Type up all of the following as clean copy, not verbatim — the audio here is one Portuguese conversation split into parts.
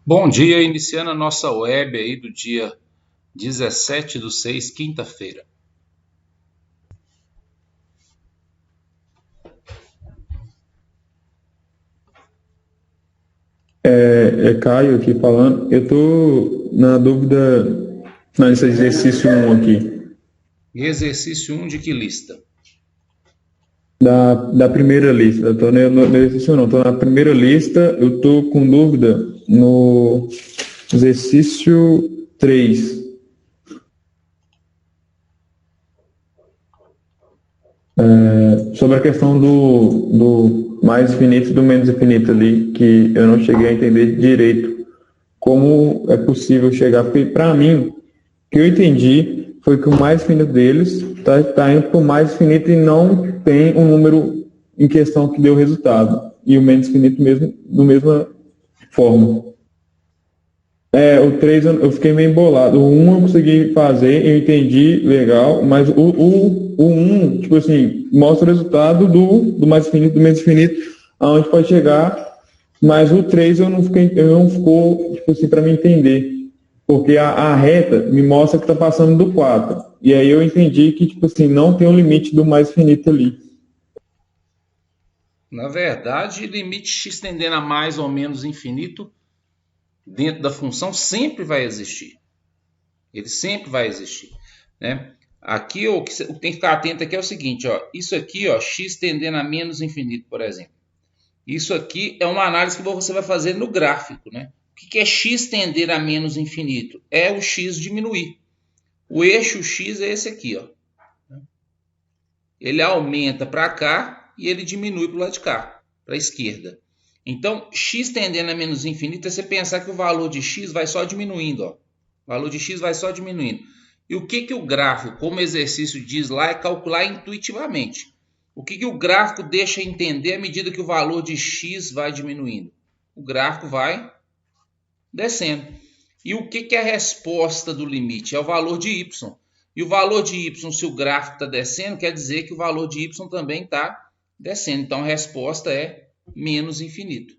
Bom dia, iniciando a nossa web aí do dia 17/6, quinta-feira. É Caio aqui falando. Eu tô na dúvida nesse exercício um aqui, Exercício um de que lista? da primeira lista. Eu tô no exercício não, tô na primeira lista. Eu tô com dúvida no exercício 3 sobre a questão do mais infinito e do menos infinito ali, que eu não cheguei a entender direito como é possível chegar. Porque, para mim, o que eu entendi foi que o mais finito deles tá indo para o mais finito e não tem um número em questão que deu resultado. E o menos finito mesmo, da mesma forma. O 3 eu fiquei meio embolado. O um eu consegui fazer, eu entendi legal, mas o um tipo assim, mostra o resultado do mais finito, do menos finito, aonde pode chegar, mas o 3 eu não ficou, tipo assim, para me entender. Porque a reta me mostra que está passando do 4. E aí eu entendi que, tipo assim, não tem um limite do mais finito ali. Na verdade, limite x tendendo a mais ou menos infinito dentro da função sempre vai existir. Ele sempre vai existir, né? Aqui o que tem que ficar atento aqui é o seguinte, ó, isso aqui, ó, x tendendo a menos infinito, por exemplo. Isso aqui é uma análise que você vai fazer no gráfico, né? O que é x tender a menos infinito? É o x diminuir. O eixo x é esse aqui, ó. Ele aumenta para cá e ele diminui para o lado de cá, para a esquerda. Então, x tendendo a menos infinito é você pensar que o valor de x vai só diminuindo. Ó. O valor de x vai só diminuindo. E o que o gráfico, como exercício diz lá, é calcular intuitivamente. O que o gráfico deixa entender à medida que o valor de x vai diminuindo? O gráfico vai descendo. E o que é a resposta do limite? É o valor de y. E o valor de y, se o gráfico está descendo, quer dizer que o valor de y também está descendo. Então a resposta é menos infinito.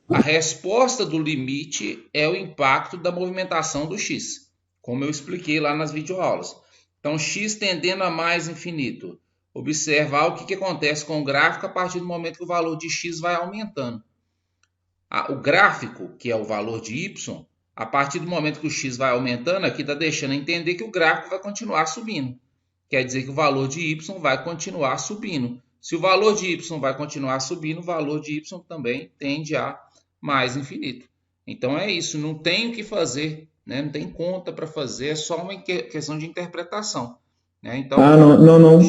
A resposta do limite é o impacto da movimentação do x, como eu expliquei lá nas videoaulas. Então, x tendendo a mais infinito. Observar o que acontece com o gráfico a partir do momento que o valor de x vai aumentando. O gráfico, que é o valor de y, a partir do momento que o x vai aumentando, aqui está deixando entender que o gráfico vai continuar subindo. Quer dizer que o valor de y vai continuar subindo. Se o valor de y vai continuar subindo, o valor de y também tende a mais infinito. Então é isso, não tem o que fazer, né? Não tem conta para fazer, é só uma questão de interpretação. Né? Ah, Então, não, não, não.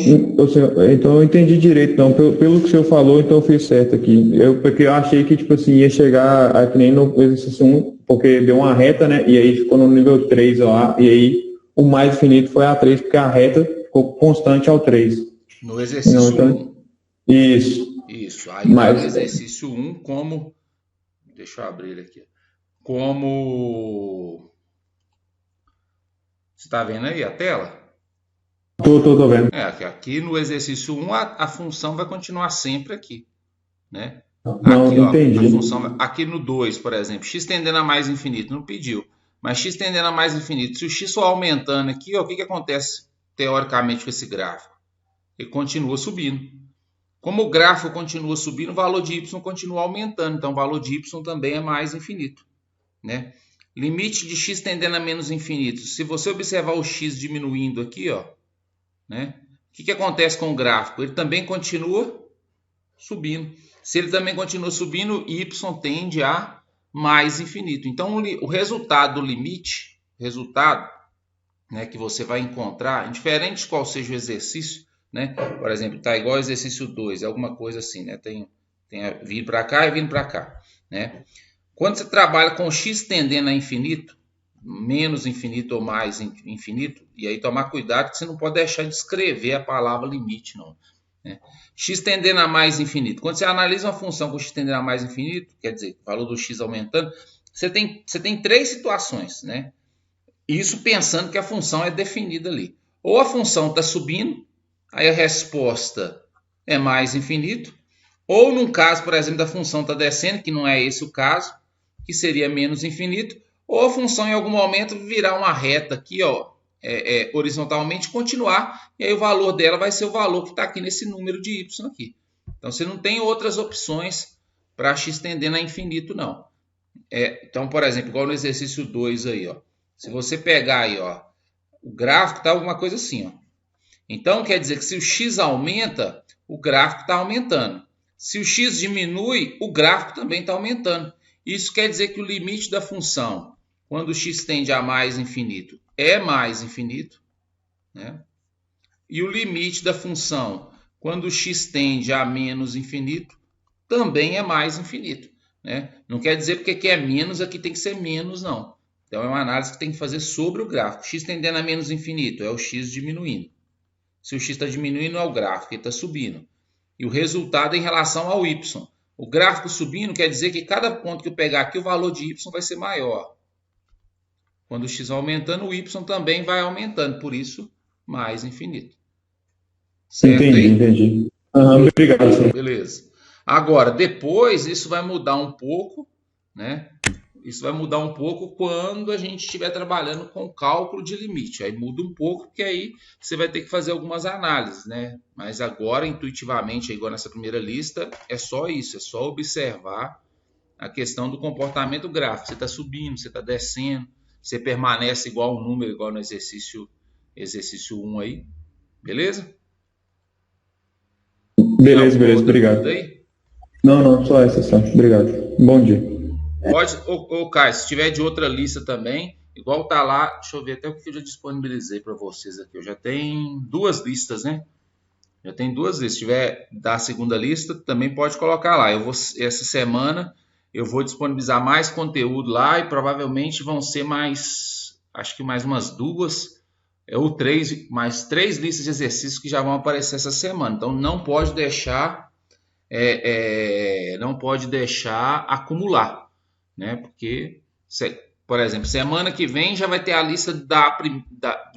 Então eu entendi direito, então. Pelo que o senhor falou, então eu fiz certo aqui. Porque eu achei que, tipo assim, ia chegar a, que nem no exercício um, porque deu uma reta, né? E aí ficou no nível 3 lá, e aí o mais infinito foi a 3 porque a reta ficou constante ao 3. no Não, exercício então, um, isso. isso. Aí lá no Mas, exercício um, como. Deixa eu abrir ele aqui. Como. Você está vendo aí a tela? tô vendo. Aqui no exercício um a função vai continuar sempre aqui. Né? Não, Aqui, ó, a entendi. função. Aqui no 2, por exemplo, x tendendo a mais infinito, não pediu. Mas x tendendo a mais infinito, se o x for aumentando aqui, ó, o que acontece teoricamente com esse gráfico? Ele continua subindo. Como o gráfico continua subindo, o valor de y continua aumentando. Então, o valor de y também é mais infinito. Né? Limite de x tendendo a menos infinito. Se você observar o x diminuindo aqui, ó, né? O que acontece com o gráfico? Ele também continua subindo. Se ele também continua subindo, y tende a mais infinito. Então, o resultado do limite, resultado, né, que você vai encontrar, indiferente de qual seja o exercício, né? Por exemplo, está igual ao exercício 2, é alguma coisa assim, né? Tem vir para cá e vir para cá, né? Quando você trabalha com x tendendo a infinito, menos infinito ou mais infinito, e aí tomar cuidado que você não pode deixar de escrever a palavra limite, não. Né? X tendendo a mais infinito. Quando você analisa uma função com x tendendo a mais infinito, quer dizer, o valor do x aumentando, você tem três situações, né? Isso pensando que a função é definida ali. Ou a função está subindo, aí a resposta é mais infinito, ou num caso, por exemplo, da função está descendo, que não é esse o caso, que seria menos infinito, ou a função em algum momento virar uma reta aqui, ó, horizontalmente, continuar, e aí o valor dela vai ser o valor que está aqui nesse número de y aqui. Então você não tem outras opções para x tendendo a infinito, não. Então, por exemplo, igual no exercício 2 aí, ó, se você pegar aí, ó, o gráfico está alguma coisa assim, ó. Então quer dizer que se o x aumenta, o gráfico está aumentando. Se o x diminui, o gráfico também está aumentando. Isso quer dizer que o limite da função, quando o x tende a mais infinito, é mais infinito, né? E o limite da função, quando o x tende a menos infinito, também é mais infinito, né? Não quer dizer porque aqui é menos, aqui tem que ser menos, não. Então é uma análise que tem que fazer sobre o gráfico. X tendendo a menos infinito é o x diminuindo. Se o x está diminuindo, é o gráfico, ele está subindo. E o resultado é em relação ao y. O gráfico subindo quer dizer que cada ponto que eu pegar aqui, o valor de y vai ser maior. Quando o x vai aumentando, o y também vai aumentando. Por isso, mais infinito. Certo? Entendi. Obrigado, senhor. Beleza. Agora, depois, isso vai mudar um pouco, né? Isso vai mudar um pouco quando a gente estiver trabalhando com cálculo de limite. Aí muda um pouco, porque aí você vai ter que fazer algumas análises, né? Mas agora, intuitivamente, igual nessa primeira lista, é só isso, é só observar a questão do comportamento gráfico. Você está subindo, você está descendo, você permanece igual o número, igual no exercício 1 aí. Beleza? Beleza, obrigado. Não, só essa só. Obrigado. Bom dia. Pode, Caio, se tiver de outra lista também, igual tá lá, deixa eu ver até o que eu já disponibilizei para vocês aqui. Eu já tenho 2 listas, né? Já tem 2 listas. Se tiver da segunda lista, também pode colocar lá. Essa semana eu vou disponibilizar mais conteúdo lá e provavelmente vão ser mais, acho que mais umas 2 ou 3, mais 3 listas de exercícios que já vão aparecer essa semana. Então não pode deixar, acumular, né? Porque, por exemplo, semana que vem já vai ter a lista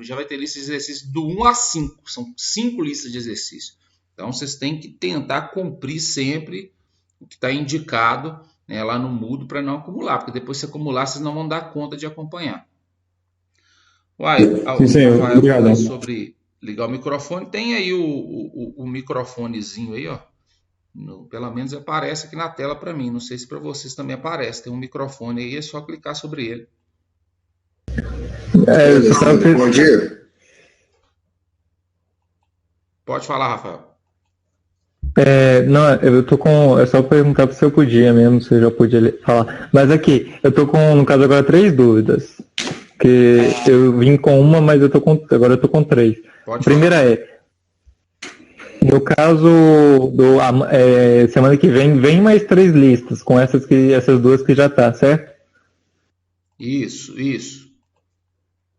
já vai ter lista de exercícios do 1 a 5. São 5 listas de exercícios. Então vocês têm que tentar cumprir sempre o que está indicado, né, lá no Moodle para não acumular, porque depois se acumular vocês não vão dar conta de acompanhar. Sim, senhor. Obrigado. Sobre ligar o microfone, tem aí o microfonezinho aí, ó. Pelo menos aparece aqui na tela para mim. Não sei se para vocês também aparece. Tem um microfone aí, é só clicar sobre ele. Bom dia. Pode falar, Rafael. Não, eu tô com. É só perguntar se eu podia mesmo, se eu já podia falar. Mas aqui, eu tô com, no caso, agora 3 dúvidas. Que eu vim com uma, mas agora eu tô com 3. A primeira no caso semana que vem mais 3 listas, com essas 2 que já tá, certo? Isso.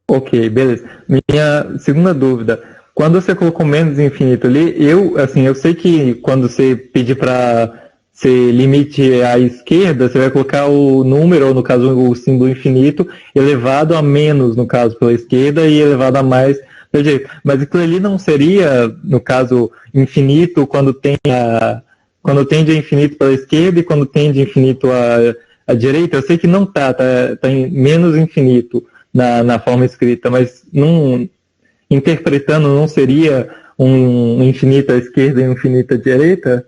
Ok, beleza. Minha segunda dúvida, quando você colocou menos infinito ali, eu sei que quando você pedir para você limite à esquerda, você vai colocar o número, ou no caso o símbolo infinito, elevado a menos, no caso, pela esquerda, e elevado a mais pela direita. Mas aquilo ali não seria, no caso, infinito quando tende a infinito pela esquerda e quando tende a infinito à direita? Eu sei que não tá em menos infinito na forma escrita, mas interpretando não seria um infinito à esquerda e um infinito à direita?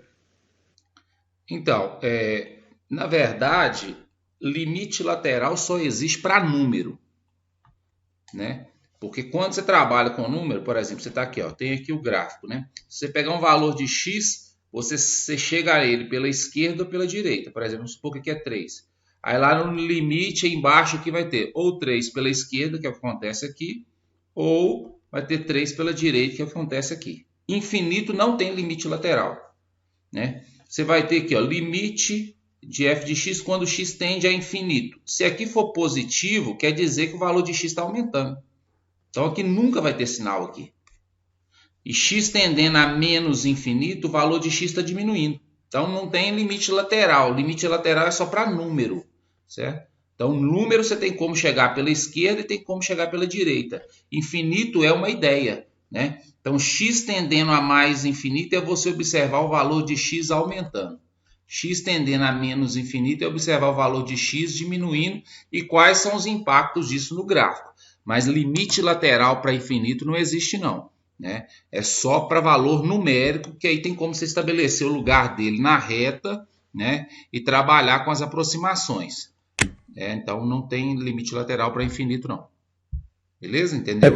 Então, na verdade, limite lateral só existe para número, né? Porque quando você trabalha com número, por exemplo, você está aqui, ó, tem aqui o gráfico, né? Se você pegar um valor de x, você chega a ele pela esquerda ou pela direita. Por exemplo, vamos supor que aqui é 3. Aí lá no limite, embaixo aqui vai ter ou 3 pela esquerda, que é o que acontece aqui, ou vai ter 3 pela direita, que é o que acontece aqui. Infinito não tem limite lateral, né? Você vai ter aqui, ó, limite de f de x quando x tende a infinito. Se aqui for positivo, quer dizer que o valor de x está aumentando. Então aqui nunca vai ter sinal aqui. E x tendendo a menos infinito, o valor de x está diminuindo. Então não tem limite lateral. Limite lateral é só para número, certo? Então número você tem como chegar pela esquerda e tem como chegar pela direita. Infinito é uma ideia, né? Então x tendendo a mais infinito é você observar o valor de x aumentando. x tendendo a menos infinito e observar o valor de x diminuindo e quais são os impactos disso no gráfico. Mas limite lateral para infinito não existe não, né? É só para valor numérico, que aí tem como você estabelecer o lugar dele na reta, né? E trabalhar com as aproximações. Então não tem limite lateral para infinito não. Beleza? Entendeu?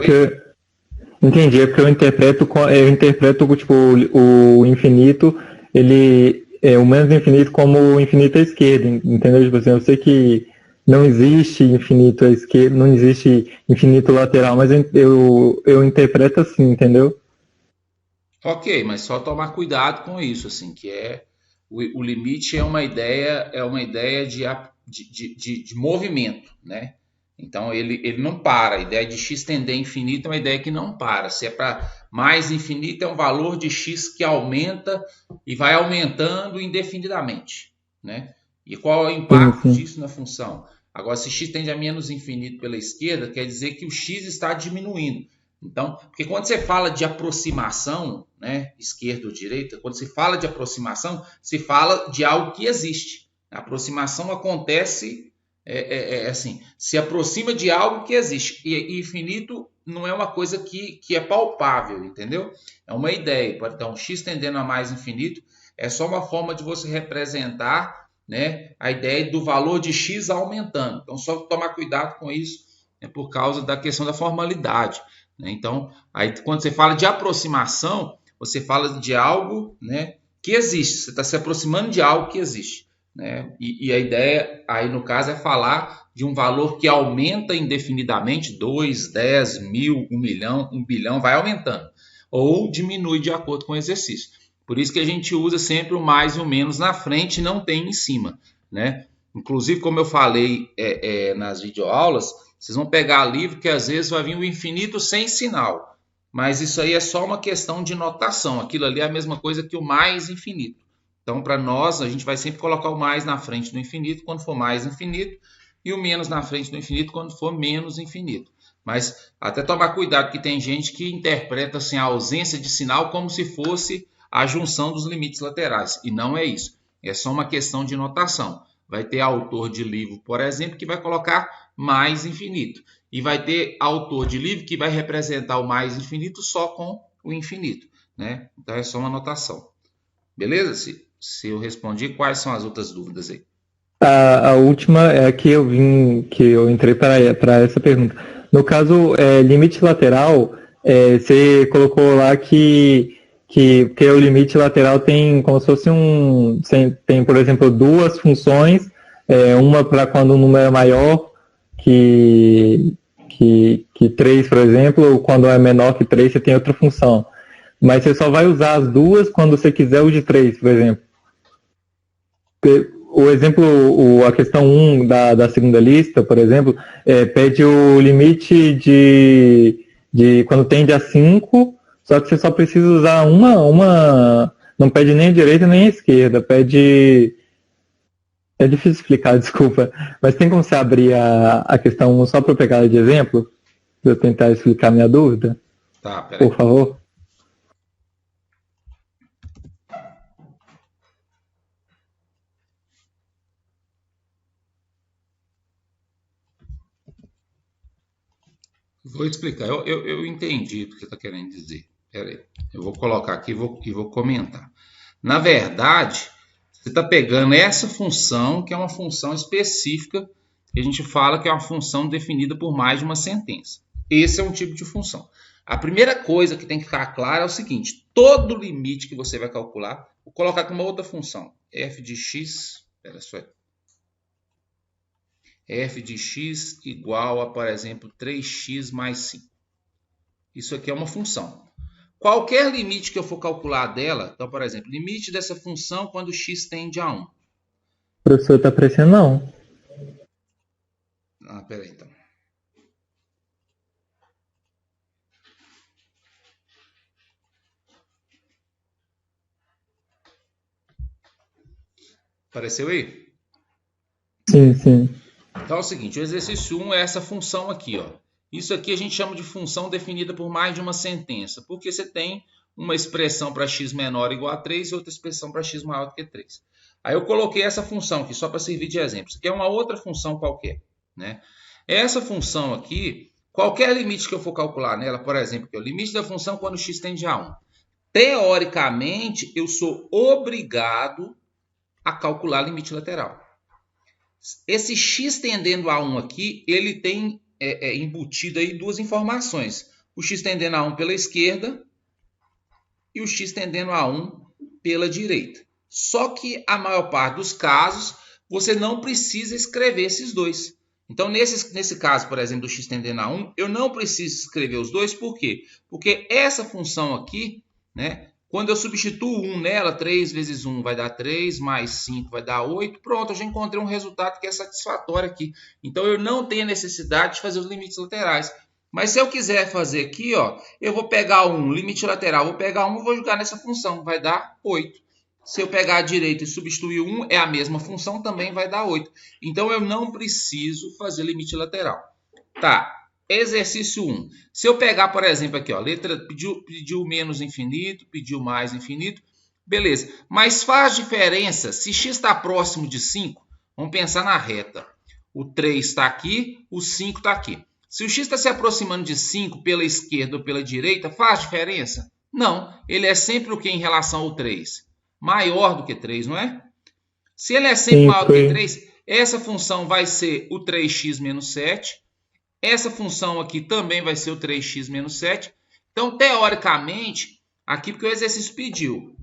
Entendi, é porque eu interpreto tipo, o infinito, ele é o menos infinito como o infinito à esquerda, entendeu? Tipo assim, eu sei que não existe infinito à esquerda, não existe infinito lateral, mas eu interpreto assim, entendeu? Ok, mas só tomar cuidado com isso, assim, que o limite é uma ideia de movimento, né? Então ele não para. A ideia de x tender a infinito é uma ideia que não para. Se é para mais infinito, é um valor de x que aumenta e vai aumentando indefinidamente, né? E qual é o impacto Sim. disso na função? Agora, se x tende a menos infinito pela esquerda, quer dizer que o x está diminuindo. Então, porque quando você fala de aproximação, né, esquerda ou direita, quando se fala de aproximação, se fala de algo que existe. A aproximação acontece assim, se aproxima de algo que existe. E infinito não é uma coisa que é palpável, entendeu? É uma ideia. Então, x tendendo a mais infinito é só uma forma de você representar, né, a ideia do valor de x aumentando. Então, só tomar cuidado com isso, por causa da questão da formalidade. Então, aí quando você fala de aproximação, você fala de algo, né, que existe. Você está se aproximando de algo que existe, né? E a ideia aí no caso é falar de um valor que aumenta indefinidamente, 2, 10, 1000, 1 milhão, 1 bilhão, vai aumentando. Ou diminui de acordo com o exercício. Por isso que a gente usa sempre o mais e o menos na frente, não tem em cima, né? Inclusive, como eu falei nas videoaulas, vocês vão pegar livro que às vezes vai vir o infinito sem sinal. Mas isso aí é só uma questão de notação. Aquilo ali é a mesma coisa que o mais infinito. Então, para nós, a gente vai sempre colocar o mais na frente do infinito quando for mais infinito e o menos na frente do infinito quando for menos infinito. Mas até tomar cuidado, que tem gente que interpreta assim, a ausência de sinal como se fosse a junção dos limites laterais. E não é isso. É só uma questão de notação. Vai ter autor de livro, por exemplo, que vai colocar mais infinito. E vai ter autor de livro que vai representar o mais infinito só com o infinito, né? Então é só uma notação. Beleza? Se eu respondi, quais são as outras dúvidas aí? A última é a que eu entrei para essa pergunta. No caso, limite lateral, você colocou lá que o limite lateral tem como se fosse tem, por exemplo, duas funções, uma para quando o número é maior que 3, por exemplo, ou quando é menor que 3, você tem outra função. Mas você só vai usar as duas quando você quiser o de 3, por exemplo. O exemplo, a questão 1 da segunda lista, por exemplo, pede o limite de quando tende a 5, só que você só precisa usar uma, não pede nem a direita nem a esquerda, pede... É difícil explicar, desculpa, mas tem como você abrir a questão 1 só para eu pegar ela de exemplo? Para eu tentar explicar minha dúvida? Tá, peraí. Por favor. Vou explicar. Eu entendi o que você está querendo dizer. Peraí. Eu vou colocar aqui e vou comentar. Na verdade, você está pegando essa função, que é uma função específica, que a gente fala que é uma função definida por mais de uma sentença. Esse é um tipo de função. A primeira coisa que tem que ficar clara é o seguinte: todo limite que você vai calcular, vou colocar aqui uma outra função, f de x, f de x igual a, por exemplo, 3x mais 5. Isso aqui é uma função. Qualquer limite que eu for calcular dela, então, por exemplo, limite dessa função quando x tende a 1. O professor está aparecendo não. Peraí, então. Apareceu aí? Sim, sim. Então é o seguinte, o exercício 1 é essa função aqui, ó. Isso aqui a gente chama de função definida por mais de uma sentença, porque você tem uma expressão para x menor ou igual a 3 e outra expressão para x maior do que 3. Aí eu coloquei essa função aqui só para servir de exemplo. Isso aqui é uma outra função qualquer, né? Essa função aqui, qualquer limite que eu for calcular nela, por exemplo, que é o limite da função quando x tende a 1. Teoricamente, eu sou obrigado a calcular limite lateral. Esse x tendendo a 1 aqui, ele tem embutido aí duas informações. O x tendendo a 1 pela esquerda e o x tendendo a 1 pela direita. Só que a maior parte dos casos, você não precisa escrever esses dois. Então, nesse caso, por exemplo, do x tendendo a 1, eu não preciso escrever os dois. Por quê? Porque essa função aqui, né, quando eu substituo 1 nela, 3 vezes 1 vai dar 3, mais 5 vai dar 8. Pronto, eu já encontrei um resultado que é satisfatório aqui. Então, eu não tenho necessidade de fazer os limites laterais. Mas se eu quiser fazer aqui, ó, eu vou pegar um limite lateral, vou pegar 1 e vou jogar nessa função, vai dar 8. Se eu pegar a direita e substituir 1, é a mesma função, também vai dar 8. Então, eu não preciso fazer limite lateral. Tá, exercício 1. Se eu pegar, por exemplo, aqui, ó, letra pediu menos infinito, pediu mais infinito, beleza. Mas faz diferença se x está próximo de 5, vamos pensar na reta. O 3 está aqui, o 5 está aqui. Se o x está se aproximando de 5 pela esquerda ou pela direita, faz diferença? Não, ele é sempre o que em relação ao 3? Maior do que 3, não é? Se ele é sempre maior do que 3, essa função vai ser o 3x menos 7. Essa função aqui também vai ser o 3x menos 7. Então, teoricamente, aqui porque o exercício pediu,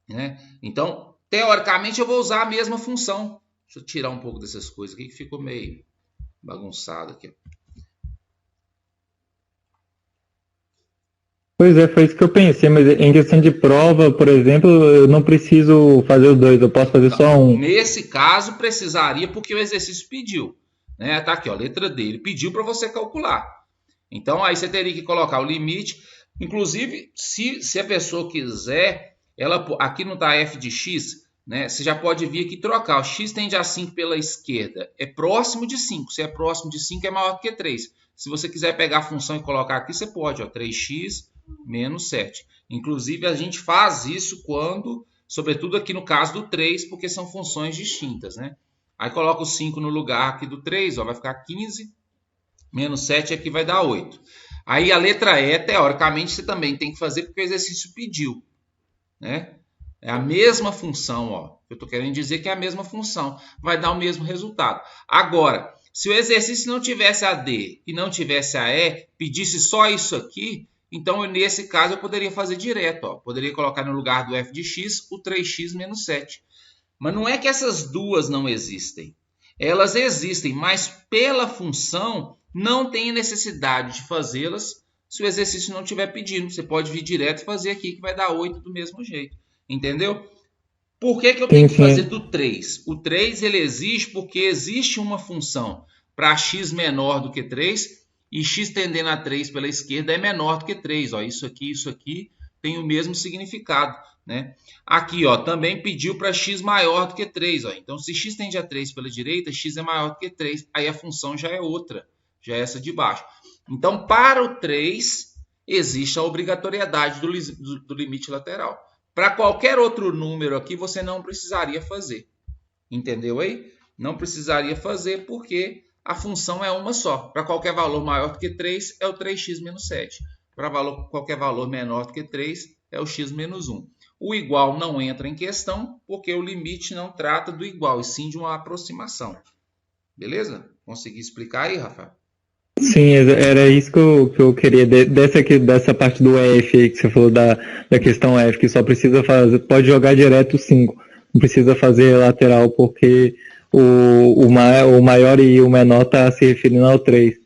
né? Então, teoricamente, eu vou usar a mesma função. Deixa eu tirar um pouco dessas coisas aqui que ficou meio bagunçado aqui. Pois é, foi isso que eu pensei, mas em questão de prova, por exemplo, eu não preciso fazer os dois, eu posso fazer só um. Nesse caso, precisaria porque o exercício pediu, né? Tá aqui, ó, letra D, ele pediu para você calcular. Então, aí você teria que colocar o limite. Inclusive, se a pessoa quiser, aqui não está f de x, né? Você já pode vir aqui trocar. O x tende a 5 pela esquerda, é próximo de 5. Se é próximo de 5, é maior do que 3. Se você quiser pegar a função e colocar aqui, você pode, ó, 3x menos 7. Inclusive, a gente faz isso quando, sobretudo aqui no caso do 3, porque são funções distintas, né? Aí coloca o 5 no lugar aqui do 3, ó, vai ficar 15, menos 7 aqui vai dar 8. Aí a letra E, teoricamente, você também tem que fazer porque o exercício pediu, né? É a mesma função, ó. Eu estou querendo dizer que é a mesma função, vai dar o mesmo resultado. Agora, se o exercício não tivesse a D e não tivesse a E, pedisse só isso aqui, então, nesse caso, eu poderia fazer direto, ó. Poderia colocar no lugar do f de x o 3x menos 7. Mas não é que essas duas não existem. Elas existem, mas pela função não tem necessidade de fazê-las se o exercício não estiver pedindo. Você pode vir direto e fazer aqui que vai dar 8 do mesmo jeito. Entendeu? Por que eu tenho que fazer do 3? O 3 ele existe porque existe uma função para x menor do que 3 e x tendendo a 3 pela esquerda é menor do que 3. Ó, isso aqui tem o mesmo significado, né? Aqui, ó, também pediu para x maior do que 3. Ó. Então, se x tende a 3 pela direita, x é maior do que 3. Aí a função já é outra, já é essa de baixo. Então, para o 3, existe a obrigatoriedade do limite lateral. Para qualquer outro número aqui, você não precisaria fazer. Entendeu aí? Não precisaria fazer porque a função é uma só. Para qualquer valor maior do que 3, é o 3x menos 7. Para qualquer valor menor do que 3, é o x menos 1. O igual não entra em questão, porque o limite não trata do igual, e sim de uma aproximação. Beleza? Consegui explicar aí, Rafael? Sim, era isso que eu queria. Dessa parte do F aí que você falou da questão F, que só precisa fazer, pode jogar direto 5. Não precisa fazer lateral, porque o maior e o menor está se referindo ao 3.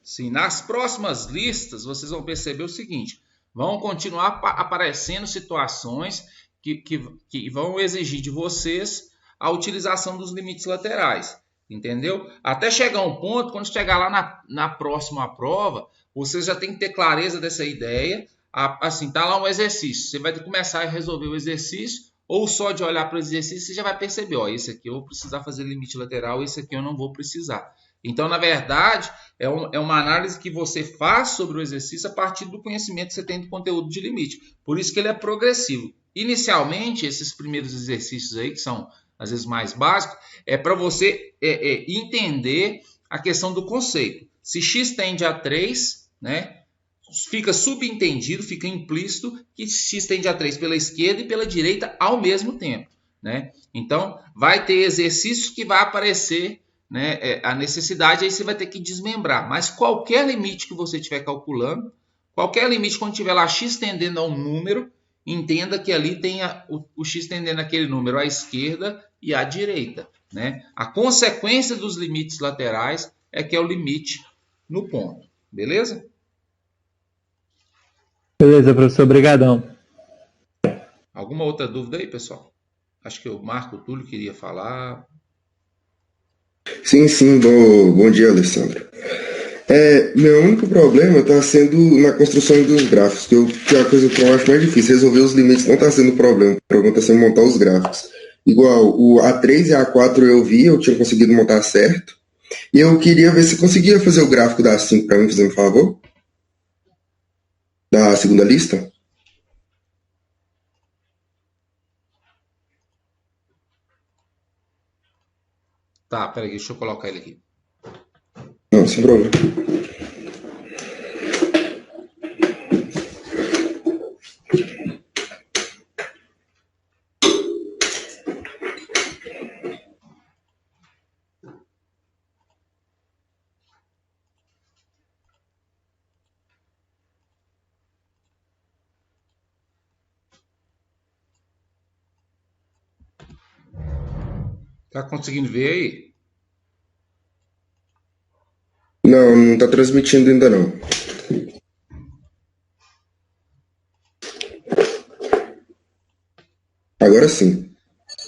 Sim, nas próximas listas vocês vão perceber o seguinte: vão continuar aparecendo situações que vão exigir de vocês a utilização dos limites laterais, entendeu? Até chegar um ponto, quando chegar lá na próxima prova, vocês já têm que ter clareza dessa ideia. Assim, tá lá um exercício, você vai começar a resolver o exercício, ou só de olhar para o exercício, você já vai perceber, ó, esse aqui eu vou precisar fazer limite lateral, esse aqui eu não vou precisar. Então, na verdade, é uma análise que você faz sobre o exercício a partir do conhecimento que você tem do conteúdo de limite. Por isso que ele é progressivo. Inicialmente, esses primeiros exercícios aí, que são às vezes mais básico, é para você entender a questão do conceito. Se x tende a 3, né, fica subentendido, fica implícito que x tende a 3 pela esquerda e pela direita ao mesmo tempo, né? Então, vai ter exercícios que vai aparecer, né, a necessidade, aí você vai ter que desmembrar. Mas qualquer limite que você estiver calculando, qualquer limite quando tiver lá x tendendo a um número, entenda que ali tem o x tendendo aquele número à esquerda e à direita, né? A consequência dos limites laterais é que é o limite no ponto, beleza? Beleza, professor, obrigadão. Alguma outra dúvida aí, pessoal? Acho que o Marco Túlio queria falar. Sim, bom dia, Alessandro. Meu único problema está sendo na construção dos gráficos, que é a coisa que eu acho mais difícil. Resolver os limites não está sendo o problema está sendo montar os gráficos. Igual o A3 e A4 eu tinha conseguido montar certo. E eu queria ver se conseguia fazer o gráfico da A5 para mim, fazer um favor. Da segunda lista. Tá, peraí, deixa eu colocar ele aqui. Não, sem problema. Tá conseguindo ver aí? Não está transmitindo ainda não. Agora sim.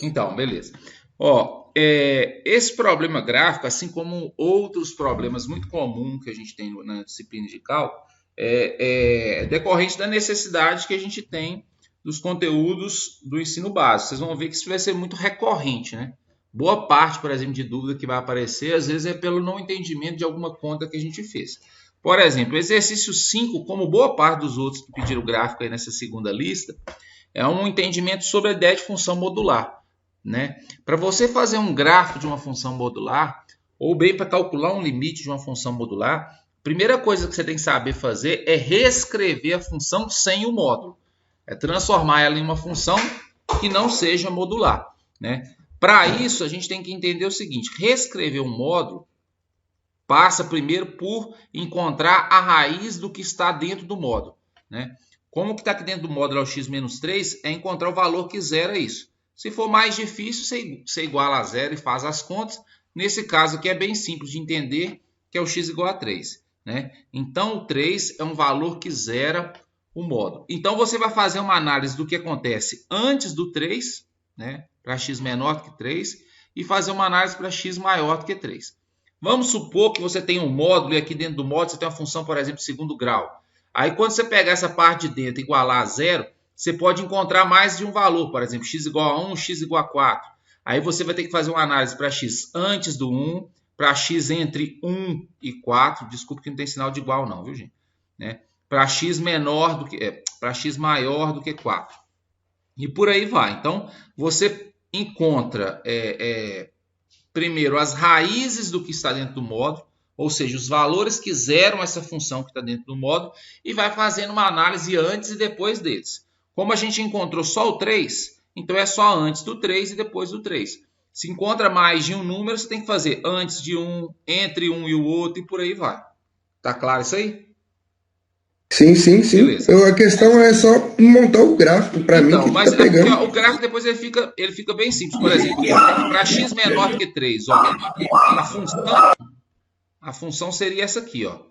Então, beleza. Ó, esse problema gráfico, assim como outros problemas muito comuns que a gente tem na disciplina de cálculo, é decorrente da necessidade que a gente tem dos conteúdos do ensino básico. Vocês vão ver que isso vai ser muito recorrente, né? Boa parte, por exemplo, de dúvida que vai aparecer, às vezes é pelo não entendimento de alguma conta que a gente fez. Por exemplo, o exercício 5, como boa parte dos outros que pediram gráfico aí nessa segunda lista, é um entendimento sobre a ideia de função modular, né? Para você fazer um gráfico de uma função modular, ou bem para calcular um limite de uma função modular, a primeira coisa que você tem que saber fazer é reescrever a função sem o módulo. É transformar ela em uma função que não seja modular, né? Para isso, a gente tem que entender o seguinte: reescrever um módulo passa primeiro por encontrar a raiz do que está dentro do módulo, né? Como o que está aqui dentro do módulo é o x menos 3, é encontrar o valor que zera isso. Se for mais difícil, você iguala a zero e faz as contas. Nesse caso aqui é bem simples de entender, que é o x igual a 3, né? Então, o 3 é um valor que zera o módulo. Então, você vai fazer uma análise do que acontece antes do 3, né, para x menor do que 3, e fazer uma análise para x maior do que 3. Vamos supor que você tem um módulo e aqui dentro do módulo você tem uma função, por exemplo, de segundo grau. Aí, quando você pegar essa parte de dentro e igualar a zero, você pode encontrar mais de um valor, por exemplo, x igual a 1, x igual a 4. Aí você vai ter que fazer uma análise para x antes do 1, para x entre 1 e 4. Desculpa que não tem sinal de igual não, viu, gente? Né? Para x menor do que para x maior do que 4. E por aí vai. Então, você encontra primeiro as raízes do que está dentro do módulo, ou seja, os valores que zeram essa função que está dentro do módulo, e vai fazendo uma análise antes e depois deles. Como a gente encontrou só o 3, então é só antes do 3 e depois do 3. Se encontra mais de um número, você tem que fazer antes de um, entre um e o outro, e por aí vai. Tá claro isso aí? Sim. A questão é só montar o gráfico para mim. Então, mas o gráfico depois ele fica bem simples. Por exemplo, para x menor do que 3, ó, a função seria essa aqui, ó.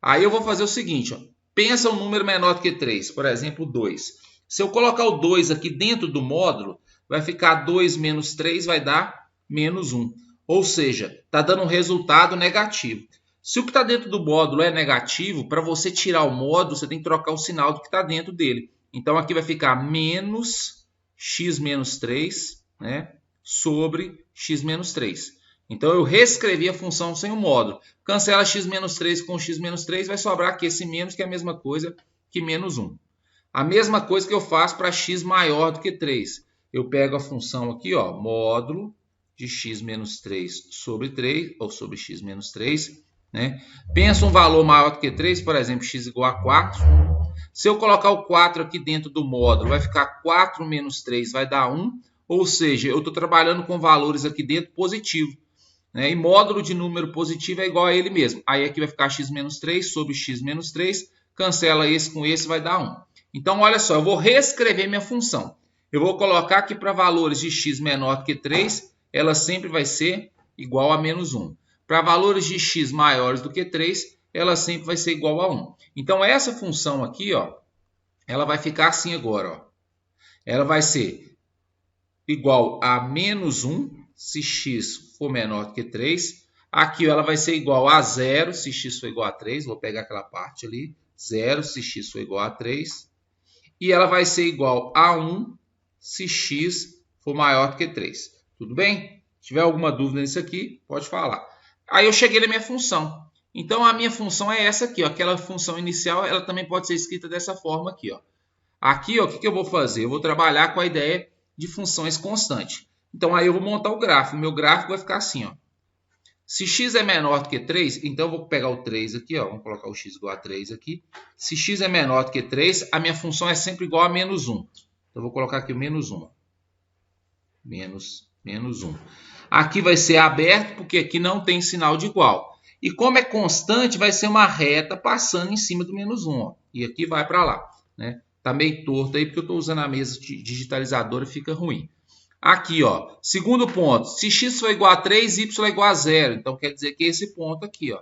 Aí eu vou fazer o seguinte, ó. Pensa um número menor do que 3, por exemplo, 2. Se eu colocar o 2 aqui dentro do módulo, vai ficar 2 menos 3, vai dar menos 1. Ou seja, está dando um resultado negativo. Se o que está dentro do módulo é negativo, para você tirar o módulo, você tem que trocar o sinal do que está dentro dele. Então, aqui vai ficar menos x menos 3, né, sobre x menos 3. Então, eu reescrevi a função sem o módulo. Cancela x menos 3 com x menos 3, vai sobrar aqui esse menos, que é a mesma coisa que menos 1. A mesma coisa que eu faço para x maior do que 3. eu pego a função aqui, ó, módulo de x menos 3 sobre 3, ou sobre x menos 3, né? Pensa um valor maior do que 3, por exemplo, x igual a 4. Se eu colocar o 4 aqui dentro do módulo, vai ficar 4 menos 3, vai dar 1. Ou seja, eu estou trabalhando com valores aqui dentro positivo, né? E módulo de número positivo é igual a ele mesmo. Aí aqui vai ficar x menos 3 sobre x menos 3. Cancela esse com esse, vai dar 1. Então, olha só, eu vou reescrever minha função. Eu vou colocar aqui para valores de x menor do que 3, ela sempre vai ser igual a menos 1. Para valores de x maiores do que 3, ela sempre vai ser igual a 1. Então, essa função aqui, ó, ela vai ficar assim agora. Ó. Ela vai ser igual a menos 1 se x for menor do que 3. Aqui ó, ela vai ser igual a 0 se x for igual a 3. Vou pegar aquela parte ali. 0 se x for igual a 3. E ela vai ser igual a 1 se x for maior do que 3. Tudo bem? Se tiver alguma dúvida nisso aqui, pode falar. Aí eu cheguei na minha função. Então, a minha função é essa aqui. Ó. Aquela função inicial, ela também pode ser escrita dessa forma aqui. Ó. Aqui, ó, o que eu vou fazer? Eu vou trabalhar com a ideia de funções constantes. Então, aí eu vou montar o gráfico. O meu gráfico vai ficar assim. Ó. Se x é menor do que 3, então eu vou pegar o 3 aqui. Ó. Vamos colocar o x igual a 3 aqui. Se x é menor do que 3, a minha função é sempre igual a menos 1. Então, eu vou colocar aqui o menos 1. Menos 1. Aqui vai ser aberto, porque aqui não tem sinal de igual. E como é constante, vai ser uma reta passando em cima do menos 1. Ó. E aqui vai para lá. Né? Tá meio torto aí, porque eu estou usando a mesa digitalizadora e fica ruim. Aqui, ó, segundo ponto. Se x for igual a 3, y é igual a 0. Então, quer dizer que esse ponto aqui, ó,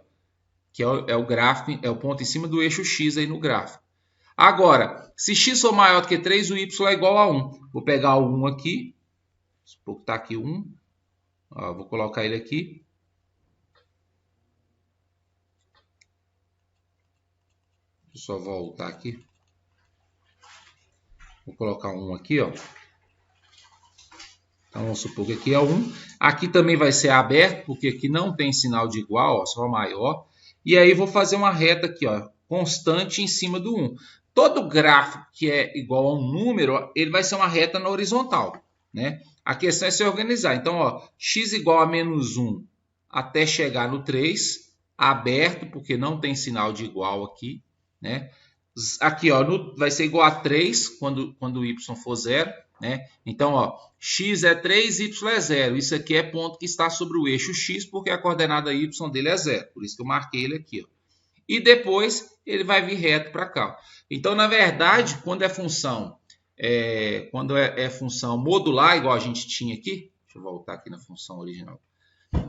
que é o gráfico, é o ponto em cima do eixo x aí no gráfico. Agora, se x for maior do que 3, o y é igual a 1. Vou pegar o 1 aqui. Vou botar aqui 1. Ó, vou colocar ele aqui. Deixa eu só voltar aqui. Vou colocar 1 aqui, ó. Então, vamos supor que aqui é 1. Aqui também vai ser aberto, porque aqui não tem sinal de igual, ó, só maior. E aí, vou fazer uma reta aqui, ó, constante em cima do 1. Todo gráfico que é igual a um número, ó, ele vai ser uma reta na horizontal, né? A questão é se organizar. Então, ó, x igual a menos 1 até chegar no 3, aberto, porque não tem sinal de igual aqui, né? Aqui, ó, vai ser igual a 3 quando o y for 0, né? Então, ó, x é 3, y é 0. Isso aqui é ponto que está sobre o eixo x, porque a coordenada y dele é 0. Por isso que eu marquei ele aqui, ó. E depois ele vai vir reto para cá. Então, na verdade, quando é função função modular, igual a gente tinha aqui, deixa eu voltar aqui na função original.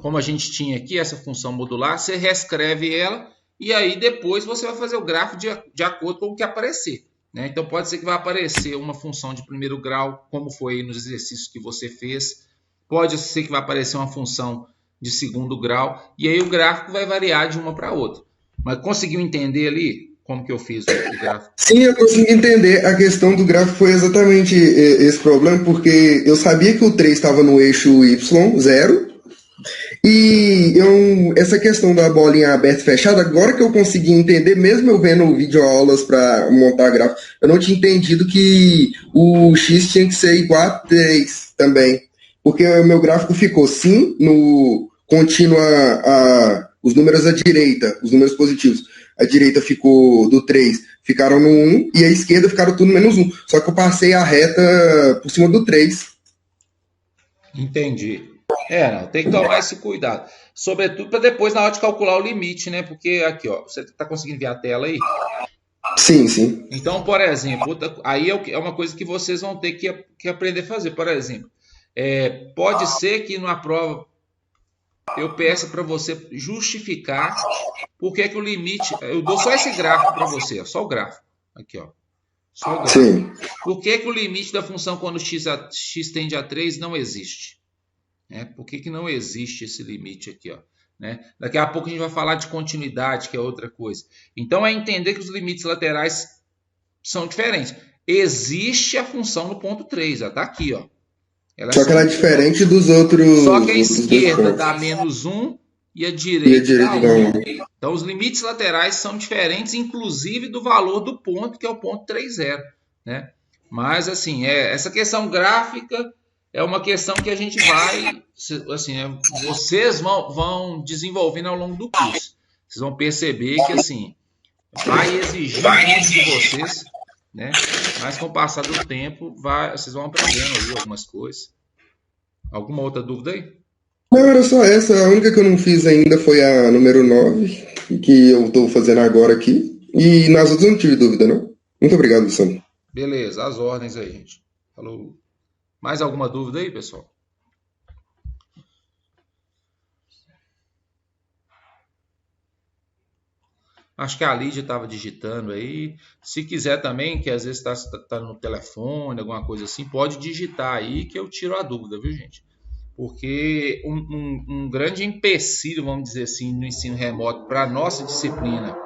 Como a gente tinha aqui essa função modular, você reescreve ela e aí depois você vai fazer o gráfico de acordo com o que aparecer. Né? Então, pode ser que vai aparecer uma função de primeiro grau, como foi nos exercícios que você fez. Pode ser que vai aparecer uma função de segundo grau. E aí o gráfico vai variar de uma para outra. Mas conseguiu entender ali como que eu fiz o gráfico? Sim, eu consegui entender. A questão do gráfico foi exatamente esse problema, porque eu sabia que o 3 estava no eixo y, 0. E essa questão da bolinha aberta e fechada, agora que eu consegui entender, mesmo eu vendo videoaulas para montar gráfico, eu não tinha entendido que o x tinha que ser igual a 3 também. Porque o meu gráfico ficou sim, no contínuo os números à direita, os números positivos. A direita ficou do 3, ficaram no 1, e a esquerda ficaram tudo menos 1. Só que eu passei a reta por cima do 3. Entendi. Não, tem que tomar esse cuidado. Sobretudo para depois, na hora de calcular o limite, né? Porque aqui, ó, você está conseguindo ver a tela aí? Sim, sim. Então, por exemplo, aí é uma coisa que vocês vão ter que aprender a fazer. Por exemplo, pode ser que numa prova eu peça para você justificar por que o limite... Eu dou só esse gráfico para você, ó, só o gráfico. Aqui, ó. Só o gráfico. Sim. Por que o limite da função quando x tende a 3 não existe? Por que não existe esse limite aqui? Ó, né? Daqui a pouco a gente vai falar de continuidade, que é outra coisa. Então, é entender que os limites laterais são diferentes. Existe a função no ponto 3, está aqui. Ó. Só que ela é diferente dos outros. Só que a esquerda dá menos 1 e a direita dá 1. Então, os limites laterais são diferentes, inclusive do valor do ponto, que é o ponto 3,0. Né? Mas, assim, essa questão gráfica é uma questão que a gente vai, assim, vocês vão desenvolvendo ao longo do curso. Vocês vão perceber que, assim, vai exigir muito de vocês, né? Mas com o passar do tempo, vocês vão aprendendo aí algumas coisas. Alguma outra dúvida aí? Não, era só essa. A única que eu não fiz ainda foi a número 9, que eu estou fazendo agora aqui. E nas outras eu não tive dúvida, não. Muito obrigado, Luciano. Beleza, as ordens aí, gente. Falou. Mais alguma dúvida aí, pessoal? Acho que a Lídia estava digitando aí. Se quiser também, que às vezes está no telefone, alguma coisa assim, pode digitar aí que eu tiro a dúvida, viu, gente? Porque um grande empecilho, vamos dizer assim, no ensino remoto para a nossa disciplina